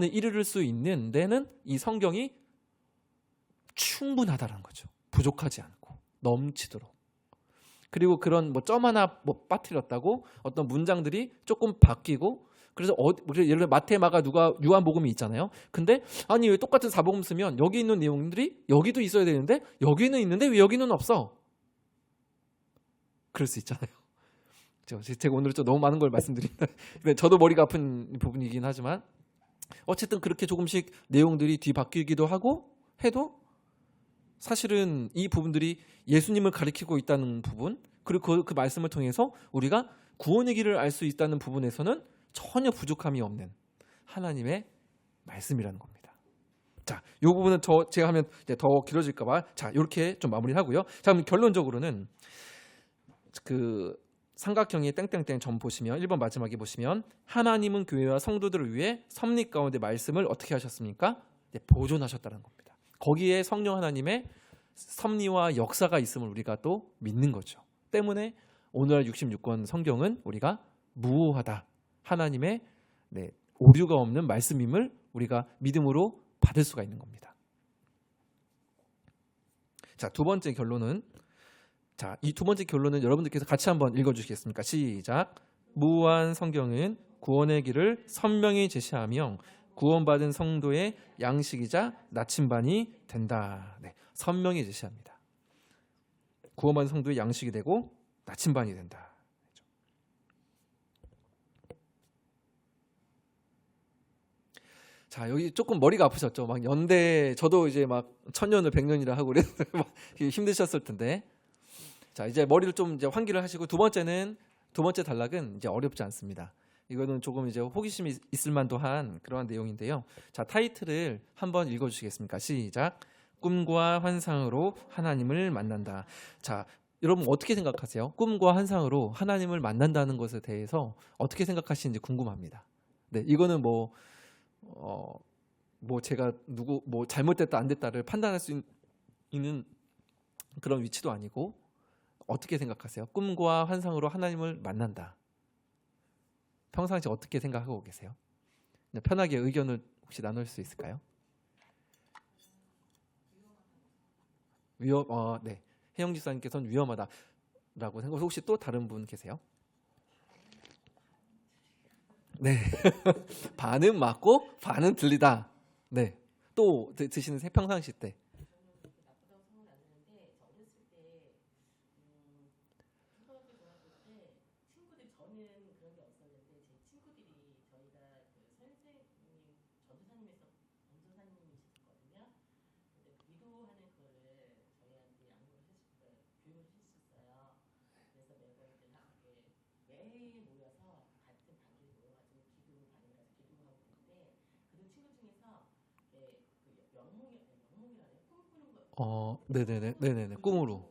이르를 수 있는 데는 이 성경이 충분하다는 거죠. 부족하지 않고 넘치도록. 그리고 그런 점 하나 빠뜨렸다고 어떤 문장들이 조금 바뀌고 그래서 예를 들어 마태, 마가, 누가, 요한복음이 있잖아요. 근데 아니 왜 똑같은 사복음 쓰면 여기 있는 내용들이 여기도 있어야 되는데 여기는 있는데 왜 여기는 없어? 그럴 수 있잖아요. 제가 오늘 좀 너무 많은 걸 말씀드립니다. 저도 머리가 아픈 부분이긴 하지만 어쨌든 그렇게 조금씩 내용들이 뒤바뀌기도 하고 해도 사실은 이 부분들이 예수님을 가리키고 있다는 부분 그리고 그 말씀을 통해서 우리가 구원의 길을 알 수 있다는 부분에서는 전혀 부족함이 없는 하나님의 말씀이라는 겁니다. 자, 이 부분은 제가 하면 이제 더 길어질까봐 자 이렇게 좀 마무리하고요. 자, 그럼 결론적으로는 그 삼각형의 땡땡땡 점 보시면 1번 마지막에 보시면 하나님은 교회와 성도들을 위해 섭리 가운데 말씀을 어떻게 하셨습니까? 네, 보존하셨다는 겁니다. 거기에 성령 하나님의 섭리와 역사가 있음을 우리가 또 믿는 거죠. 때문에 오늘날 66권 성경은 우리가 무오하다, 하나님의 오류가 없는 말씀임을 우리가 믿음으로 받을 수가 있는 겁니다. 자, 두 번째 결론은, 이 두 번째 결론은 여러분들께서 같이 한번 읽어주시겠습니까? 시작. 무오한 성경은 구원의 길을 선명히 제시하며 구원받은 성도의 양식이자 나침반이 된다. 선명히 제시합니다. 구원받은 성도의 양식이 되고 나침반이 된다. 자, 여기 조금 머리가 아프셨죠? 막 연대, 저도 이제 막 1000년을 100년이라 하고 그래서 막 힘드셨을 텐데. 자, 이제 머리를 좀 이제 환기를 하시고, 두 번째 단락은 이제 어렵지 않습니다. 이거는 조금 이제 호기심이 있을 만도 한 그러한 내용인데요. 자, 타이틀을 한번 읽어 주시겠습니까? 시작. 꿈과 환상으로 하나님을 만난다. 자, 여러분 어떻게 생각하세요? 꿈과 환상으로 하나님을 만난다는 것에 대해서 어떻게 생각하시는지 궁금합니다. 네, 이거는 뭐 제가 뭐 잘못됐다 안 됐다를 판단할 수 있는 그런 위치도 아니고, 어떻게 생각하세요? 꿈과 환상으로 하나님을 만난다. 평상시 어떻게 생각하고 계세요? 편하게 의견을 혹시 나눌 수 있을까요? 네. 혜영 집사님께서는 위험하다라고 생각. 혹시 또 다른 분 계세요? 네. 반은 맞고 반은 들리다. 네. 또 드시는 평상시 때. 네네네, 꿈으로.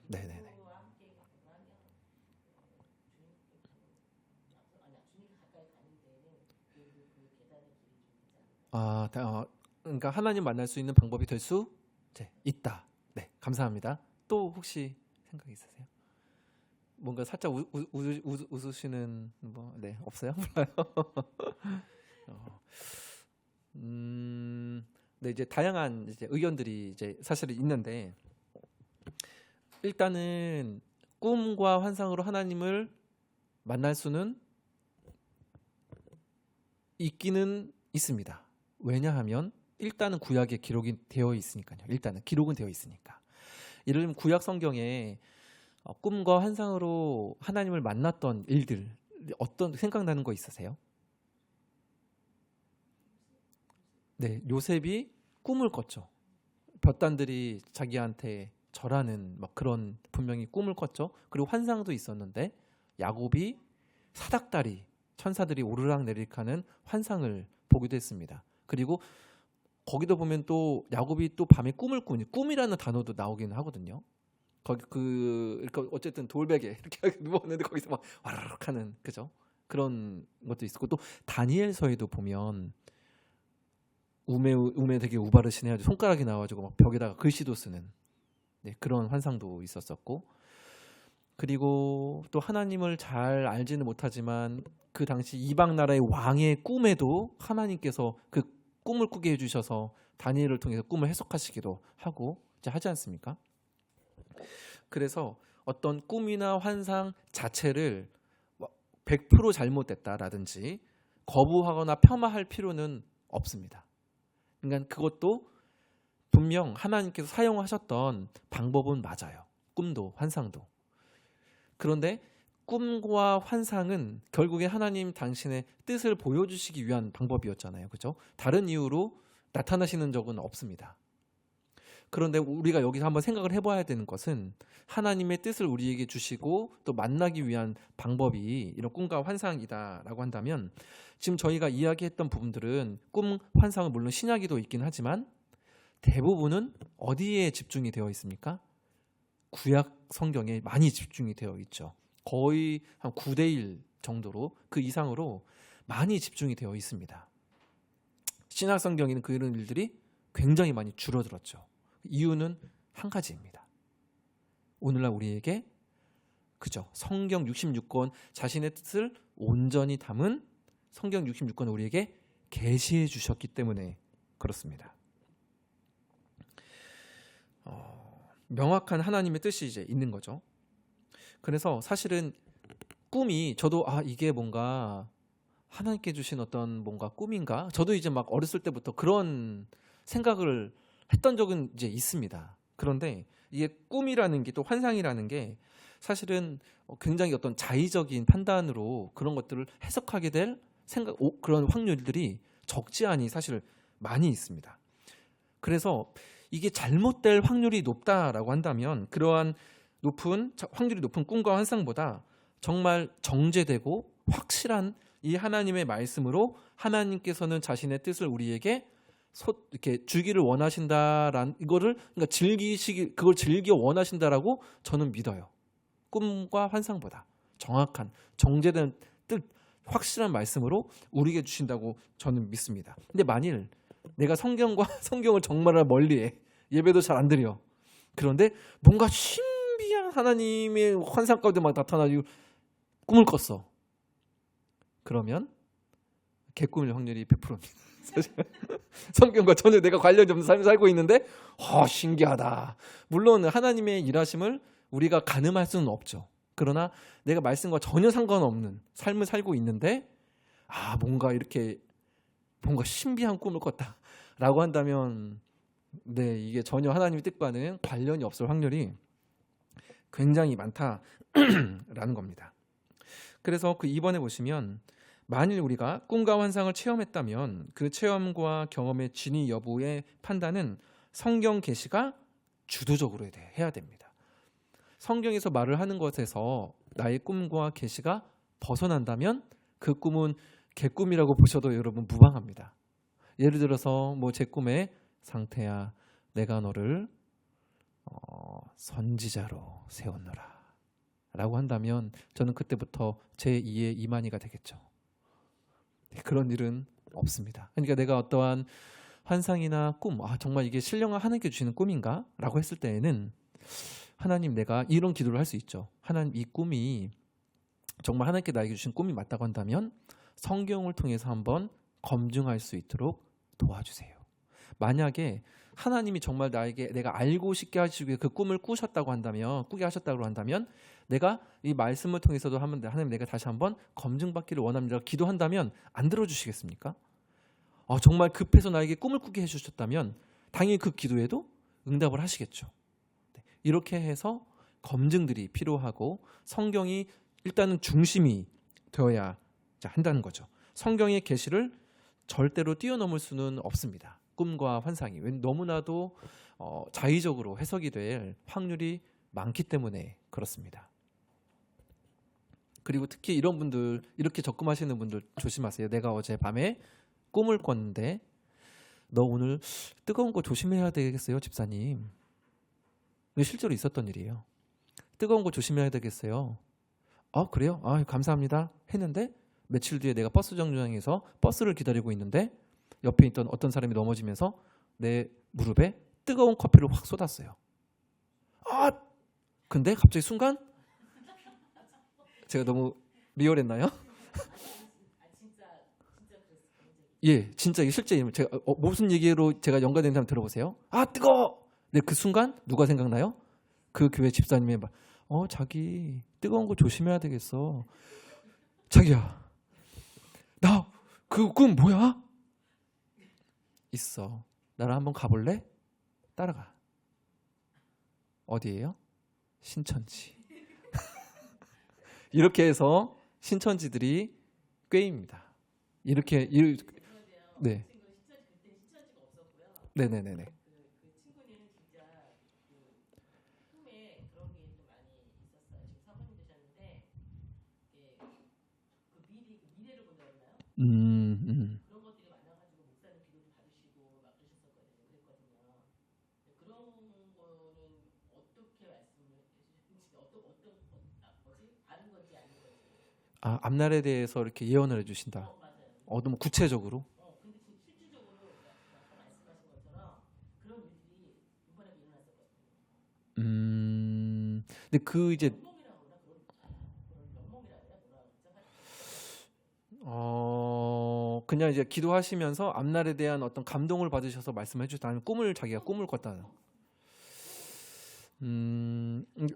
네네네. 그러니까 하나님 만날 수 있는 방법이 될 수 있다. 네, 감사합니다. 또 혹시 생각 있으세요? 뭔가 살짝 웃으시는 네, 없어요? 네, 이제 다양한 이제 의견들이 이제 사실 있는데, 일단은 꿈과 환상으로 하나님을 만날 수는 있기는 있습니다. 왜냐하면 일단은 구약에 기록이 되어 있으니까요. 일단은 기록은 되어 있으니까. 예를 들면 구약 성경에 꿈과 환상으로 하나님을 만났던 일들, 어떤 생각나는 거 있으세요? 네, 요셉이 꿈을 꿨죠. 볕단들이 자기한테 절하는 막 그런 분명히 꿈을 꿨죠. 그리고 환상도 있었는데 야곱이 사닥다리 천사들이 오르락 내리락 하는 환상을 보기도 했습니다. 그리고 거기도 보면 또 야곱이 또 밤에 꿈을 꾸니, 꿈이라는 단어도 나오기는 하거든요. 거기 그러니까 어쨌든 돌베개 이렇게 누웠는데 거기서 막 와르륵 하는, 그죠? 그런 것도 있었고, 또 다니엘서에도 보면 우메 되게 우바르신 해가지고 손가락이 나와가지고 막 벽에다가 글씨도 쓰는, 네, 그런 환상도 있었었고, 그리고 또 하나님을 잘 알지는 못하지만 그 당시 이방 나라의 왕의 꿈에도 하나님께서 그 꿈을 꾸게 해주셔서 다니엘을 통해서 꿈을 해석하시기도 하고 이제 하지 않습니까? 그래서 어떤 꿈이나 환상 자체를 100% 잘못됐다라든지 거부하거나 폄하할 필요는 없습니다. 그러니까 그것도 분명 하나님께서 사용하셨던 방법은 맞아요. 꿈도 환상도. 그런데 꿈과 환상은 결국에 하나님 당신의 뜻을 보여주시기 위한 방법이었잖아요. 그렇죠? 다른 이유로 나타나시는 적은 없습니다. 그런데 우리가 여기서 한번 생각을 해봐야 되는 것은, 하나님의 뜻을 우리에게 주시고 또 만나기 위한 방법이 이런 꿈과 환상이다라고 한다면, 지금 저희가 이야기했던 부분들은 꿈, 환상은 물론 신약에도 있긴 하지만 대부분은 어디에 집중이 되어 있습니까? 구약 성경에 많이 집중이 되어 있죠. 거의 한 9대1 정도로 그 이상으로 많이 집중이 되어 있습니다. 신약 성경에는 그런 일들이 굉장히 많이 줄어들었죠. 이유는 한 가지입니다. 오늘날 우리에게 그죠? 성경 66권 자신의 뜻을 온전히 담은 성경 66권을 우리에게 계시해 주셨기 때문에 그렇습니다. 명확한 하나님의 뜻이 이제 있는 거죠. 그래서 사실은 꿈이 저도 이게 뭔가 하나님께 주신 어떤 뭔가 꿈인가? 저도 이제 막 어렸을 때부터 그런 생각을 했던 적은 이제 있습니다. 그런데 이게 꿈이라는 게 또 환상이라는 게 사실은 굉장히 어떤 자의적인 판단으로 그런 것들을 해석하게 될 그런 확률들이 적지 않이 사실 많이 있습니다. 그래서 이게 잘못될 확률이 높다라고 한다면 그러한 확률이 높은 꿈과 환상보다 정말 정제되고 확실한 이 하나님의 말씀으로 하나님께서는 자신의 뜻을 우리에게 이렇게 주기를 원하신다라는 이거를 그러니까 그걸 즐겨 원하신다라고 저는 믿어요. 꿈과 환상보다 정확한 정제된 뜻 확실한 말씀으로 우리에게 주신다고 저는 믿습니다. 근데 만일 내가 성경을 정말 멀리해 예배도 잘 안 드려. 그런데 뭔가 신비한 하나님의 환상 가운데 막 나타나고 꿈을 꿨어. 그러면 개꿈일 확률이 100%입니다. 성경과 전혀 내가 관련이 없는 삶을 살고 있는데 신기하다. 물론 하나님의 일하심을 우리가 가늠할 수는 없죠. 그러나 내가 말씀과 전혀 상관없는 삶을 살고 있는데 뭔가 신비한 꿈을 꿨다라고 한다면 이게 전혀 하나님의 뜻과는 관련이 없을 확률이 굉장히 많다라는 겁니다. 그래서 그 2번에 보시면 만일 우리가 꿈과 환상을 체험했다면 그 체험과 경험의 진위 여부의 판단은 성경 계시가 주도적으로 해야 됩니다. 성경에서 말을 하는 것에서 나의 꿈과 계시가 벗어난다면 그 꿈은 개꿈이라고 보셔도 여러분 무방합니다. 예를 들어서 제 꿈에 상태야 내가 너를 선지자로 세웠노라 라고 한다면 저는 그때부터 제2의 이만희가 되겠죠. 그런 일은 없습니다. 그러니까 내가 어떠한 환상이나 꿈 정말 이게 신령한 하나님께 주시는 꿈인가? 라고 했을 때에는 하나님 내가 이런 기도를 할 수 있죠. 하나님 이 꿈이 정말 하나님께 나에게 주신 꿈이 맞다고 한다면 성경을 통해서 한번 검증할 수 있도록 도와주세요. 만약에 하나님이 정말 내가 알고 싶게 하시기 위해 그 꿈을 꾸게 하셨다고 한다면 내가 이 말씀을 통해서도 하나님 내가 다시 한번 검증받기를 원합니다. 기도한다면 안 들어주시겠습니까? 정말 급해서 나에게 꿈을 꾸게 해주셨다면 당연히 그 기도에도 응답을 하시겠죠. 이렇게 해서 검증들이 필요하고 성경이 일단은 중심이 되어야 한다는 거죠. 성경의 계시를 절대로 뛰어넘을 수는 없습니다. 꿈과 환상이 너무나도 자의적으로 해석이 될 확률이 많기 때문에 그렇습니다. 그리고 특히 이런 분들 이렇게 접근하시는 분들 조심하세요. 내가 어제 밤에 꿈을 꿨는데 너 오늘 뜨거운 거 조심해야 되겠어요, 집사님. 실제로 있었던 일이에요. 뜨거운 거 조심해야 되겠어요. 그래요? 감사합니다. 했는데 며칠 뒤에 내가 버스 정류장에서 버스를 기다리고 있는데 옆에 있던 어떤 사람이 넘어지면서 내 무릎에 뜨거운 커피를 확 쏟았어요. 근데 갑자기 순간 제가 너무 리얼했나요? 예, 진짜 실제 제가 무슨 얘기로 제가 연관된 사람 들어보세요. 뜨거워. 네, 그 순간 누가 생각나요? 그 교회 집사님이 자기 뜨거운 거 조심해야 되겠어. 자기야, 나 그 꿈 뭐야? 있어. 나랑 한번 가볼래? 따라가. 어디예요? 신천지. 이렇게 해서 신천지들이 꾀입니다. 이렇게 네. 네네네네. 아, 앞날에 대해서 이렇게 예언을 해주신다. 뭐 구체적으로. 근데 그 이제 그냥 이제 기도하시면서 앞날에 대한 어떤 감동을 받으셔서 말씀해 주셨다. 아니면 꿈을 자기가 꿈을 꿨다. 음, 음,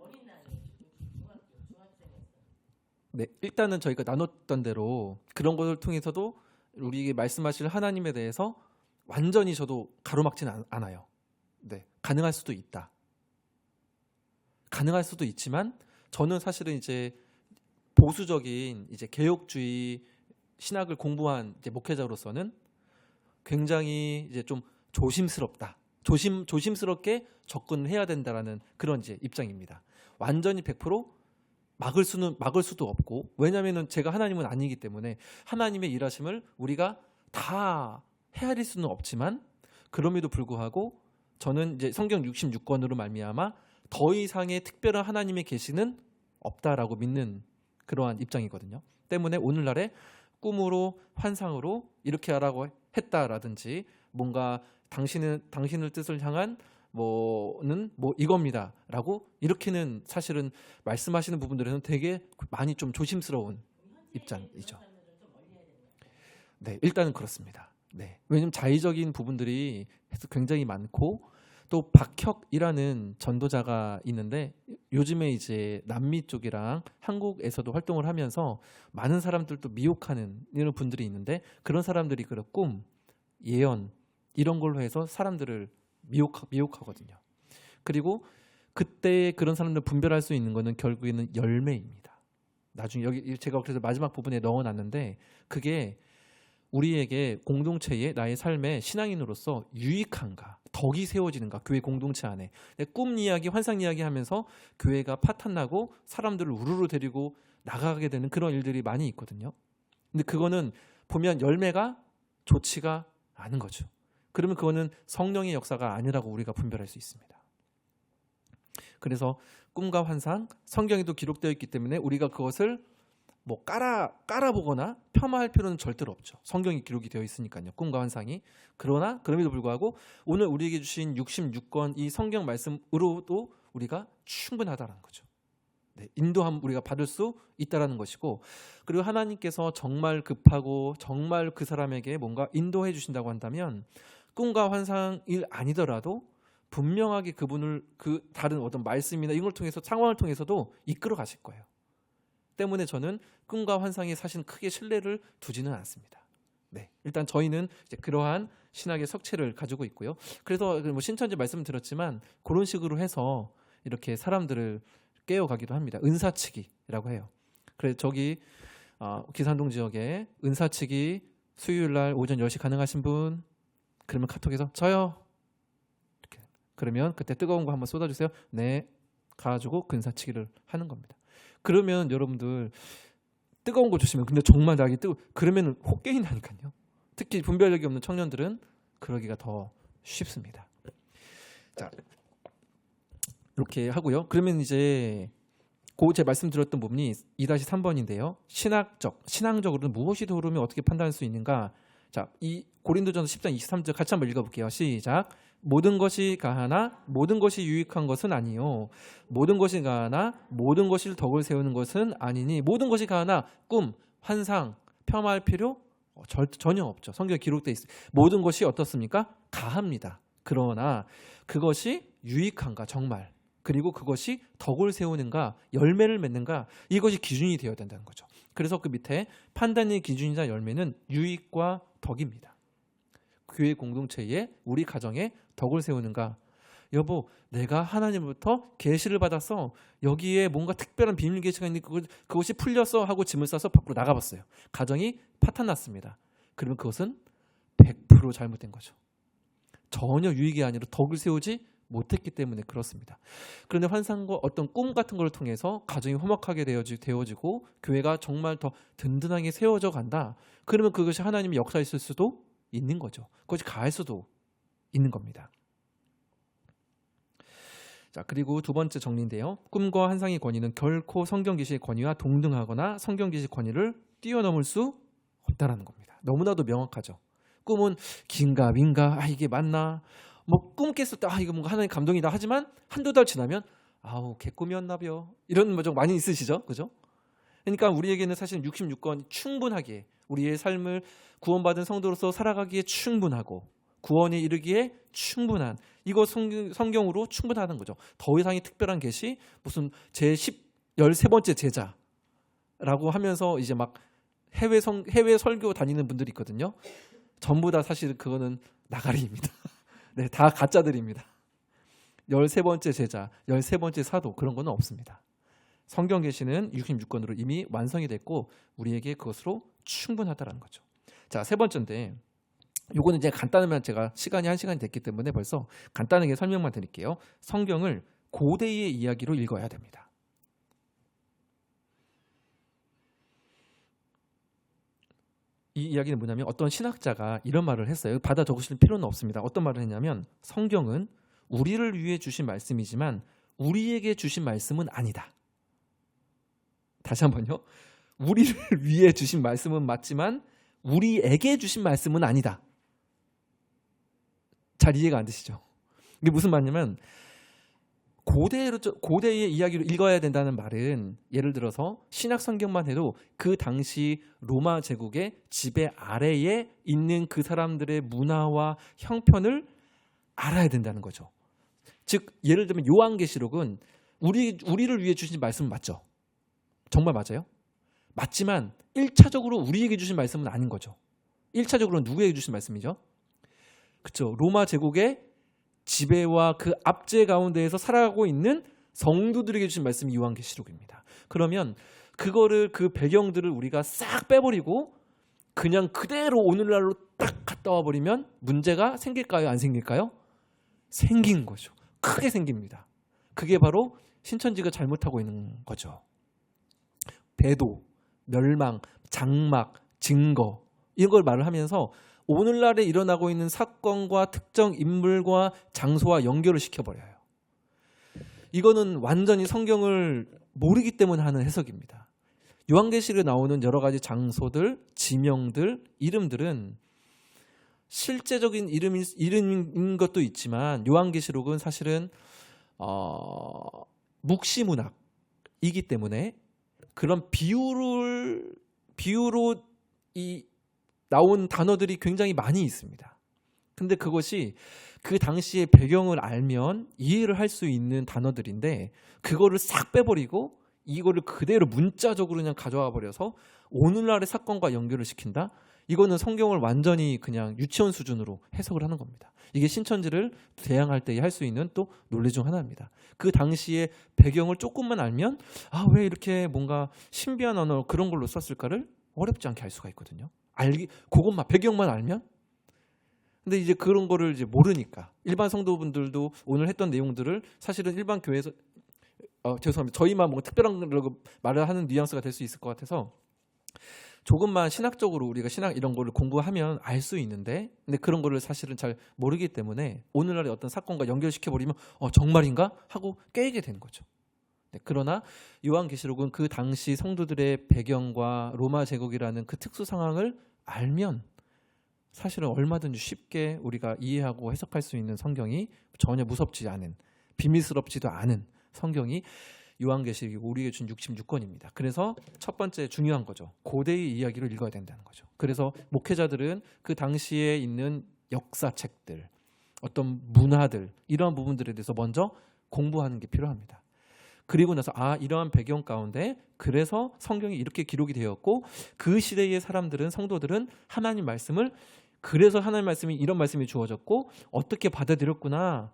네, 일단은 저희가 나눴던 대로 그런 것을 통해서도 우리에게 말씀하실 하나님에 대해서 완전히 저도 가로막지는 않아요. 네, 가능할 수도 있다. 가능할 수도 있지만 저는 사실은 이제 보수적인 이제 개혁주의 신학을 공부한 이제 목회자로서는 굉장히 이제 좀 조심스럽다. 조심스럽게 접근을 해야 된다라는 그런 이제 입장입니다. 완전히 100% 막을 수도 없고, 왜냐면은 제가 하나님은 아니기 때문에 하나님의 일하심을 우리가 다 헤아릴 수는 없지만, 그럼에도 불구하고 저는 이제 성경 66권으로 말미암아 더 이상의 특별한 하나님의 계시는 없다라고 믿는 그러한 입장이거든요. 때문에 오늘날에 꿈으로 환상으로 이렇게 하라고 했다라든지 뭔가 당신을 뜻을 향한 뭐는 뭐 이겁니다라고 이렇게는 사실은 말씀하시는 부분들에는 되게 많이 좀 조심스러운 입장이죠. 네, 일단은 그렇습니다. 네, 왜냐면 자의적인 부분들이 굉장히 많고, 또 박혁이라는 전도자가 있는데 요즘에 이제 남미 쪽이랑 한국에서도 활동을 하면서 많은 사람들도 미혹하는 이런 분들이 있는데, 그런 사람들이 그런 꿈, 예언 이런 걸로 해서 사람들을 미혹하거든요. 그리고 그때 그런 사람들 분별할 수 있는 거는 결국에는 열매입니다. 나중에 여기 제가 그래서 마지막 부분에 넣어놨는데, 그게 우리에게 공동체에 나의 삶에 신앙인으로서 유익한가, 덕이 세워지는가, 교회 공동체 안에. 꿈 이야기, 환상 이야기 하면서 교회가 파탄나고 사람들을 우르르 데리고 나가게 되는 그런 일들이 많이 있거든요. 근데 그거는 보면 열매가 좋지가 않은 거죠. 그러면 그거는 성령의 역사가 아니라고 우리가 분별할 수 있습니다. 그래서 꿈과 환상, 성경에도 기록되어 있기 때문에 우리가 그것을 뭐 깔아보거나 폄하할 필요는 절대로 없죠. 성경이 기록이 되어 있으니까요. 꿈과 환상이. 그러나 그럼에도 불구하고 오늘 우리에게 주신 66권 이 성경 말씀으로도 우리가 충분하다는 거죠. 네, 인도함 우리가 받을 수 있다라는 것이고, 그리고 하나님께서 정말 급하고 정말 그 사람에게 뭔가 인도해 주신다고 한다면 꿈과 환상일 아니더라도 분명하게 그분을 그 다른 어떤 말씀이나 이걸 통해서, 상황을 통해서도 이끌어 가실 거예요. 때문에 저는 꿈과 환상에 사실 크게 신뢰를 두지는 않습니다. 네, 일단 저희는 이제 그러한 신학의 석체를 가지고 있고요. 그래서 뭐 신천지 말씀 드렸지만 그런 식으로 해서 이렇게 사람들을 깨워가기도 합니다. 은사치기라고 해요. 그래서 저기 기산동 지역에 은사치기 수요일 날 오전 10시 가능하신 분, 그러면 카톡에서 저요. 이렇게. 그러면 그때 뜨거운 거 한번 쏟아주세요. 네, 가지고 근사치기를 하는 겁니다. 그러면 여러분들 뜨거운 거 주시면, 근데 정말 나에게 그러면 혹갱이 나니까요. 특히 분별력이 없는 청년들은 그러기가 더 쉽습니다. 자, 이렇게 하고요. 그러면 이제 제 말씀드렸던 부분이 2-3번인데요. 신앙적으로는 무엇이 도르면 어떻게 판단할 수 있는가? 자, 이 고린도전서 10장 23절 같이 한번 읽어볼게요. 시작. 모든 것이 가하나 모든 것이 유익한 것은 아니요, 모든 것이 가하나 모든 것이 덕을 세우는 것은 아니니, 모든 것이 가하나 꿈, 환상, 폄하할 필요 전혀 없죠. 성경에 기록되어 있어요. 모든 것이 어떻습니까? 가합니다. 그러나 그것이 유익한가 정말, 그리고 그것이 덕을 세우는가, 열매를 맺는가, 이것이 기준이 되어야 된다는 거죠. 그래서 그 밑에 판단의 기준이자 열매는 유익과 덕입니다. 교회 공동체에, 우리 가정에 덕을 세우는가. 여보, 내가 하나님부터 계시를 받았어. 여기에 뭔가 특별한 비밀 계시가 있는데 그것이 풀렸어 하고 짐을 싸서 밖으로 나가봤어요. 가정이 파탄났습니다. 그러면 그것은 100% 잘못된 거죠. 전혀 유익이 아니라 덕을 세우지 못했기 때문에 그렇습니다. 그런데 환상과 어떤 꿈 같은 걸 통해서 가정이 화목하게 되어지고 교회가 정말 더 든든하게 세워져 간다. 그러면 그것이 하나님의 역사였을 수도 있는 거죠. 그것이 가할 수도 있는 겁니다. 자, 그리고 두 번째 정리인데요. 꿈과 환상의 권위는 결코 성경 계시의 권위와 동등하거나 성경 계시의 권위를 뛰어넘을 수 없다라는 겁니다. 너무나도 명확하죠. 꿈은 긴가 민가, 이게 맞나? 뭐 꿈 깼을 때 이거 뭔가 하나님 감동이다 하지만 한두 달 지나면 아우 개꿈이었나벼 이런 뭐 좀 많이 있으시죠, 그죠? 그러니까 우리에게는 사실 66권 충분하게 우리의 삶을 구원받은 성도로서 살아가기에 충분하고 구원에 이르기에 충분한 이거 성경으로 충분하다는 거죠. 더 이상의 특별한 계시 무슨 제13번째 제자라고 하면서 이제 막 해외 설교 다니는 분들이 있거든요. 전부 다 사실 그거는 나가리입니다. 네, 다 가짜들입니다. 13번째 제자, 13번째 사도 그런 거는 없습니다. 성경 계시는 66권으로 이미 완성이 됐고 우리에게 그것으로 충분하다라는 거죠. 자, 세 번째인데 요거는 이제 간단하면 제가 시간이 1시간이 됐기 때문에 벌써 간단하게 설명만 드릴게요. 성경을 고대의 이야기로 읽어야 됩니다. 이 이야기는 뭐냐면 어떤 신학자가 이런 말을 했어요. 받아 적으실 필요는 없습니다. 어떤 말을 했냐면 성경은 우리를 위해 주신 말씀이지만 우리에게 주신 말씀은 아니다. 다시 한번요. 우리를 위해 주신 말씀은 맞지만 우리에게 주신 말씀은 아니다. 잘 이해가 안 되시죠? 이게 무슨 말이냐면 고대의 이야기를 읽어야 된다는 말은 예를 들어서 신약 성경만 해도 그 당시 로마 제국의 지배 아래에 있는 그 사람들의 문화와 형편을 알아야 된다는 거죠. 즉 예를 들면 요한계시록은 우리를 위해 주신 말씀은 맞죠? 정말 맞아요? 맞지만 1차적으로 우리에게 주신 말씀은 아닌 거죠. 1차적으로는 누구에게 주신 말씀이죠? 그렇죠. 로마 제국의 지배와 그 압제 가운데에서 살아가고 있는 성도들에게 주신 말씀이 요한계시록입니다. 그러면 그거를 그 배경들을 우리가 싹 빼버리고 그냥 그대로 오늘날로 딱 갔다 와버리면 문제가 생길까요? 안 생길까요? 생긴 거죠. 크게 생깁니다. 그게 바로 신천지가 잘못하고 있는 거죠. 배도, 멸망, 장막, 증거 이런 걸 말을 하면서 오늘날에 일어나고 있는 사건과 특정 인물과 장소와 연결을 시켜버려요. 이거는 완전히 성경을 모르기 때문에 하는 해석입니다. 요한계시록에 나오는 여러 가지 장소들, 지명들, 이름들은 실제적인 이름인 것도 있지만 요한계시록은 사실은 묵시문학이기 때문에 그런 비유로 나온 단어들이 굉장히 많이 있습니다. 근데 그것이 그 당시의 배경을 알면 이해를 할 수 있는 단어들인데 그거를 싹 빼버리고 이거를 그대로 문자적으로 그냥 가져와 버려서 오늘날의 사건과 연결을 시킨다? 이거는 성경을 완전히 그냥 유치원 수준으로 해석을 하는 겁니다. 이게 신천지를 대항할 때 할 수 있는 또 논리 중 하나입니다. 그 당시의 배경을 조금만 알면 왜 이렇게 뭔가 신비한 언어 그런 걸로 썼을까를 어렵지 않게 알 수가 있거든요. 그것만 배경만 알면. 근데 이제 그런 거를 이제 모르니까 일반 성도분들도 오늘 했던 내용들을 사실은 일반 교회에서 죄송합니다. 저희만 뭔가 특별한 말을 하는 뉘앙스가 될 수 있을 것 같아서 조금만 신학적으로 우리가 신학 이런 거를 공부하면 알 수 있는데 근데 그런 거를 사실은 잘 모르기 때문에 오늘날의 어떤 사건과 연결시켜버리면 정말인가? 하고 깨게 되는 거죠. 네, 그러나 요한계시록은 그 당시 성도들의 배경과 로마 제국이라는 그 특수 상황을 알면 사실은 얼마든지 쉽게 우리가 이해하고 해석할 수 있는 성경이 전혀 무섭지 않은 비밀스럽지도 않은 성경이 요한계시록이고 우리에게 준 66권입니다. 그래서 첫 번째 중요한 거죠. 고대의 이야기를 읽어야 된다는 거죠. 그래서 목회자들은 그 당시에 있는 역사책들, 어떤 문화들 이러한 부분들에 대해서 먼저 공부하는 게 필요합니다. 그리고 나서 이러한 배경 가운데 그래서 성경이 이렇게 기록이 되었고 그 시대의 사람들은 성도들은 하나님 말씀을 그래서 하나님 말씀이 이런 말씀이 주어졌고 어떻게 받아들였구나.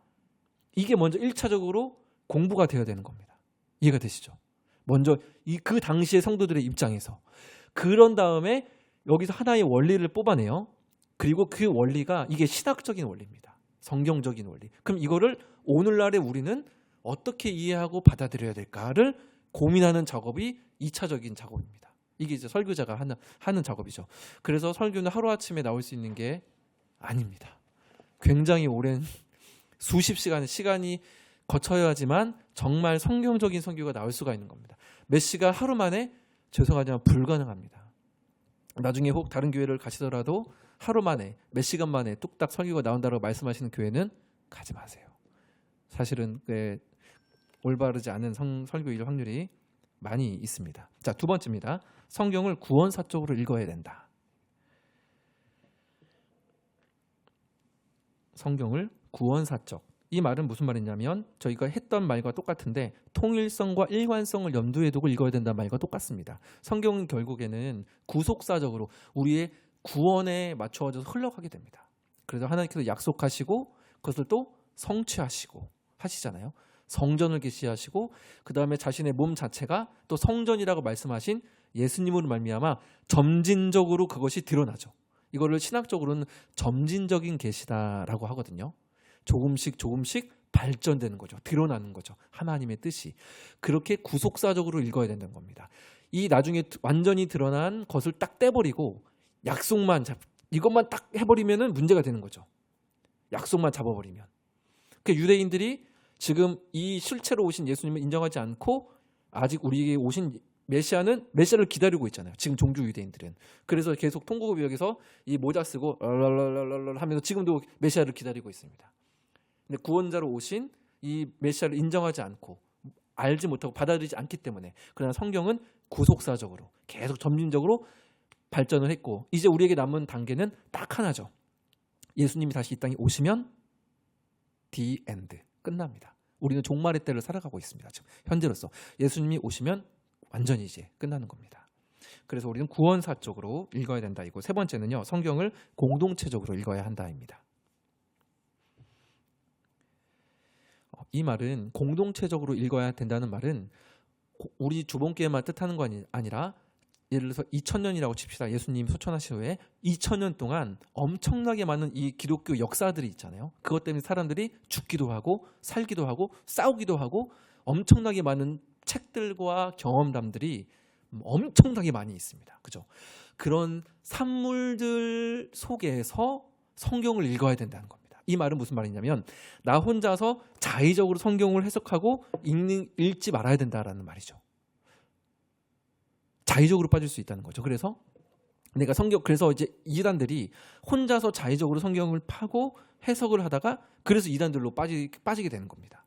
이게 먼저 1차적으로 공부가 되어야 되는 겁니다. 이해가 되시죠? 먼저 그 당시의 성도들의 입장에서 그런 다음에 여기서 하나의 원리를 뽑아내요. 그리고 그 원리가 이게 신학적인 원리입니다. 성경적인 원리. 그럼 이거를 오늘날에 우리는 어떻게 이해하고 받아들여야 될까를 고민하는 작업이 2차적인 작업입니다. 이게 이제 설교자가 하는 작업이죠. 그래서 설교는 하루아침에 나올 수 있는 게 아닙니다. 굉장히 오랜 수십 시간의 시간이 거쳐야지만 정말 성경적인 선교가 나올 수가 있는 겁니다. 메시가 하루 만에 죄송하지만 불가능합니다. 나중에 혹 다른 교회를 가시더라도 하루 만에 몇 시간 만에 뚝딱 설교가 나온다고 말씀하시는 교회는 가지 마세요. 사실은 올바르지 않은 설교일 확률이 많이 있습니다. 자, 두 번째입니다. 성경을 구원사적으로 읽어야 된다. 성경을 구원사적. 이 말은 무슨 말이냐면 저희가 했던 말과 똑같은데 통일성과 일관성을 염두에 두고 읽어야 된다는 말과 똑같습니다. 성경은 결국에는 구속사적으로 우리의 구원에 맞춰져서 흘러가게 됩니다. 그래서 하나님께서 약속하시고 그것을 또 성취하시고 하시잖아요. 성전을 계시하시고 그 다음에 자신의 몸 자체가 또 성전이라고 말씀하신 예수님으로 말미암아 점진적으로 그것이 드러나죠. 이거를 신학적으로는 점진적인 계시다라고 하거든요. 조금씩 발전되는 거죠. 드러나는 거죠. 하나님의 뜻이. 그렇게 구속사적으로 읽어야 된다는 겁니다. 이 나중에 완전히 드러난 것을 딱 떼버리고 이것만 딱 해버리면 문제가 되는 거죠. 약속만 잡아버리면. 그 유대인들이 지금 이 실체로 오신 예수님을 인정하지 않고 아직 우리에게 오신 메시아를 기다리고 있잖아요. 지금 종주 유대인들은. 그래서 계속 통곡구역에서 이 모자 쓰고 랄랄랄랄 하면서 지금도 메시아를 기다리고 있습니다. 근데 구원자로 오신 이 메시아를 인정하지 않고 알지 못하고 받아들이지 않기 때문에 그러나 성경은 구속사적으로 계속 점진적으로 발전을 했고 이제 우리에게 남은 단계는 딱 하나죠. 예수님이 다시 이 땅에 오시면 the end. 끝납니다. 우리는 종말의 때를 살아가고 있습니다. 지금 현재로서 예수님이 오시면 완전히 이제 끝나는 겁니다. 그래서 우리는 구원사적으로 읽어야 된다. 이고 세 번째는요. 성경을 공동체적으로 읽어야 한다입니다. 이 말은 공동체적으로 읽어야 된다는 말은 우리 주본교회만 뜻하는 거 아니라 예를 들어서 2000년이라고 칩시다. 예수님 소천하신 후에 2000년 동안 엄청나게 많은 이 기독교 역사들이 있잖아요. 그것 때문에 사람들이 죽기도 하고 살기도 하고 싸우기도 하고 엄청나게 많은 책들과 경험담들이 엄청나게 많이 있습니다. 그죠? 그런 산물들 속에서 성경을 읽어야 된다는 겁니다. 이 말은 무슨 말이냐면 나 혼자서 자의적으로 성경을 해석하고 읽지 말아야 된다라는 말이죠. 자의적으로 빠질 수 있다는 거죠. 그래서 그래서 이제 이단들이 혼자서 자의적으로 성경을 파고 해석을 하다가 그래서 이단들로 빠지게 되는 겁니다.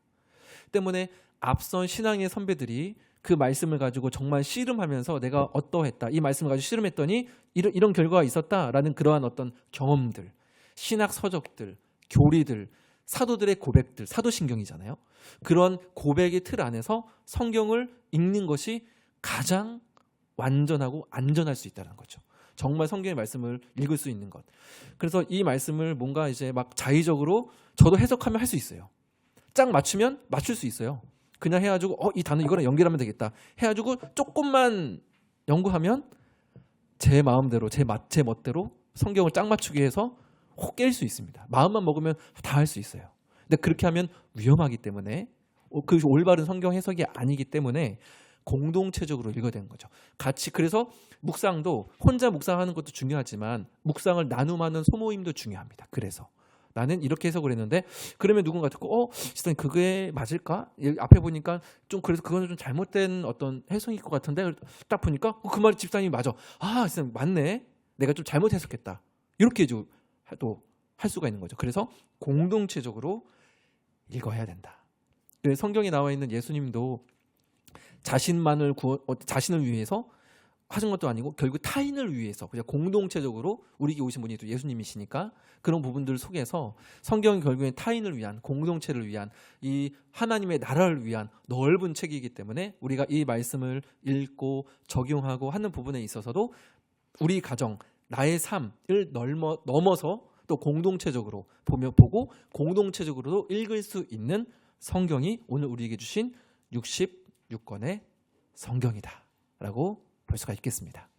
때문에 앞선 신앙의 선배들이 그 말씀을 가지고 정말 씨름하면서 내가 어떠했다. 이 말씀을 가지고 씨름했더니 이런 결과가 있었다라는 그러한 어떤 경험들, 신학 서적들, 교리들, 사도들의 고백들, 사도신경이잖아요. 그런 고백의 틀 안에서 성경을 읽는 것이 가장 완전하고 안전할 수 있다는 거죠. 정말 성경의 말씀을 읽을 수 있는 것. 그래서 이 말씀을 뭔가 이제 막 자의적으로 저도 해석하면 할 수 있어요. 짝 맞추면 맞출 수 있어요. 그냥 해가지고 이 단어 이거랑 연결하면 되겠다. 해가지고 조금만 연구하면 제 마음대로 제 멋대로 성경을 짝 맞추기 해서 혹 깰 수 있습니다. 마음만 먹으면 다 할 수 있어요. 근데 그렇게 하면 위험하기 때문에 그 올바른 성경 해석이 아니기 때문에 공동체적으로 읽어야 되는 거죠. 같이 그래서 묵상도 혼자 묵상하는 것도 중요하지만 묵상을 나눔하는 소모임도 중요합니다. 그래서 나는 이렇게 해석을 했는데 그러면 누군가 듣고 진짜 그게 맞을까? 앞에 보니까 좀 그래서 그거는 좀 잘못된 어떤 해석일 것 같은데 딱 보니까 그 말이 집사님이 맞아. 진짜 맞네. 내가 좀 잘못 해석했다. 이렇게 또 할 수가 있는 거죠. 그래서 공동체적으로 읽어야 된다. 성경에 나와 있는 예수님도 자신을 위해서 하신 것도 아니고 결국 타인을 위해서 그냥 공동체적으로 우리에게 오신 분이 또 예수님이시니까 그런 부분들 속에서 성경은 결국엔 타인을 위한 공동체를 위한 이 하나님의 나라를 위한 넓은 책이기 때문에 우리가 이 말씀을 읽고 적용하고 하는 부분에 있어서도 우리 가정 나의 삶을 넘어서 또 공동체적으로 보고 공동체적으로도 읽을 수 있는 성경이 오늘 우리에게 주신 66권의 성경이다라고 볼 수가 있겠습니다.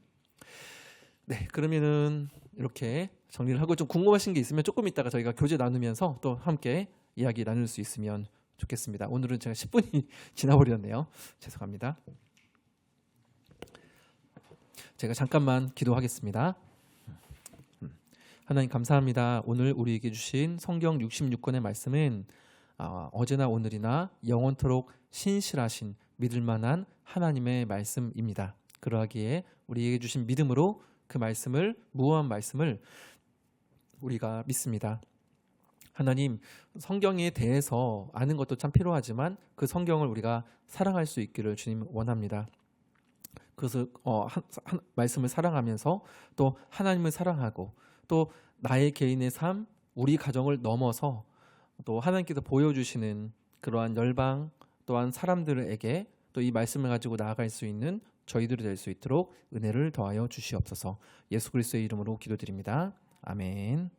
네, 그러면은 이렇게 정리를 하고 좀 궁금하신 게 있으면 조금 이따가 저희가 교제 나누면서 또 함께 이야기 나눌 수 있으면 좋겠습니다. 오늘은 제가 10분이 지나버렸네요. 죄송합니다. 제가 잠깐만 기도하겠습니다. 하나님 감사합니다. 오늘 우리에게 주신 성경 66권의 말씀은 어제나 오늘이나 영원토록 신실하신 믿을 만한 하나님의 말씀입니다. 그러하기에 우리에게 주신 믿음으로 그 말씀을, 무한 말씀을 우리가 믿습니다. 하나님, 성경에 대해서 아는 것도 참 필요하지만 그 성경을 우리가 사랑할 수 있기를 주님 원합니다. 그것을 말씀을 사랑하면서 또 하나님을 사랑하고 또 나의 개인의 삶, 우리 가정을 넘어서 또 하나님께서 보여주시는 그러한 열방 또한 사람들에게 또 이 말씀을 가지고 나아갈 수 있는 저희들이 될 수 있도록 은혜를 더하여 주시옵소서. 예수 그리스도의 이름으로 기도드립니다. 아멘.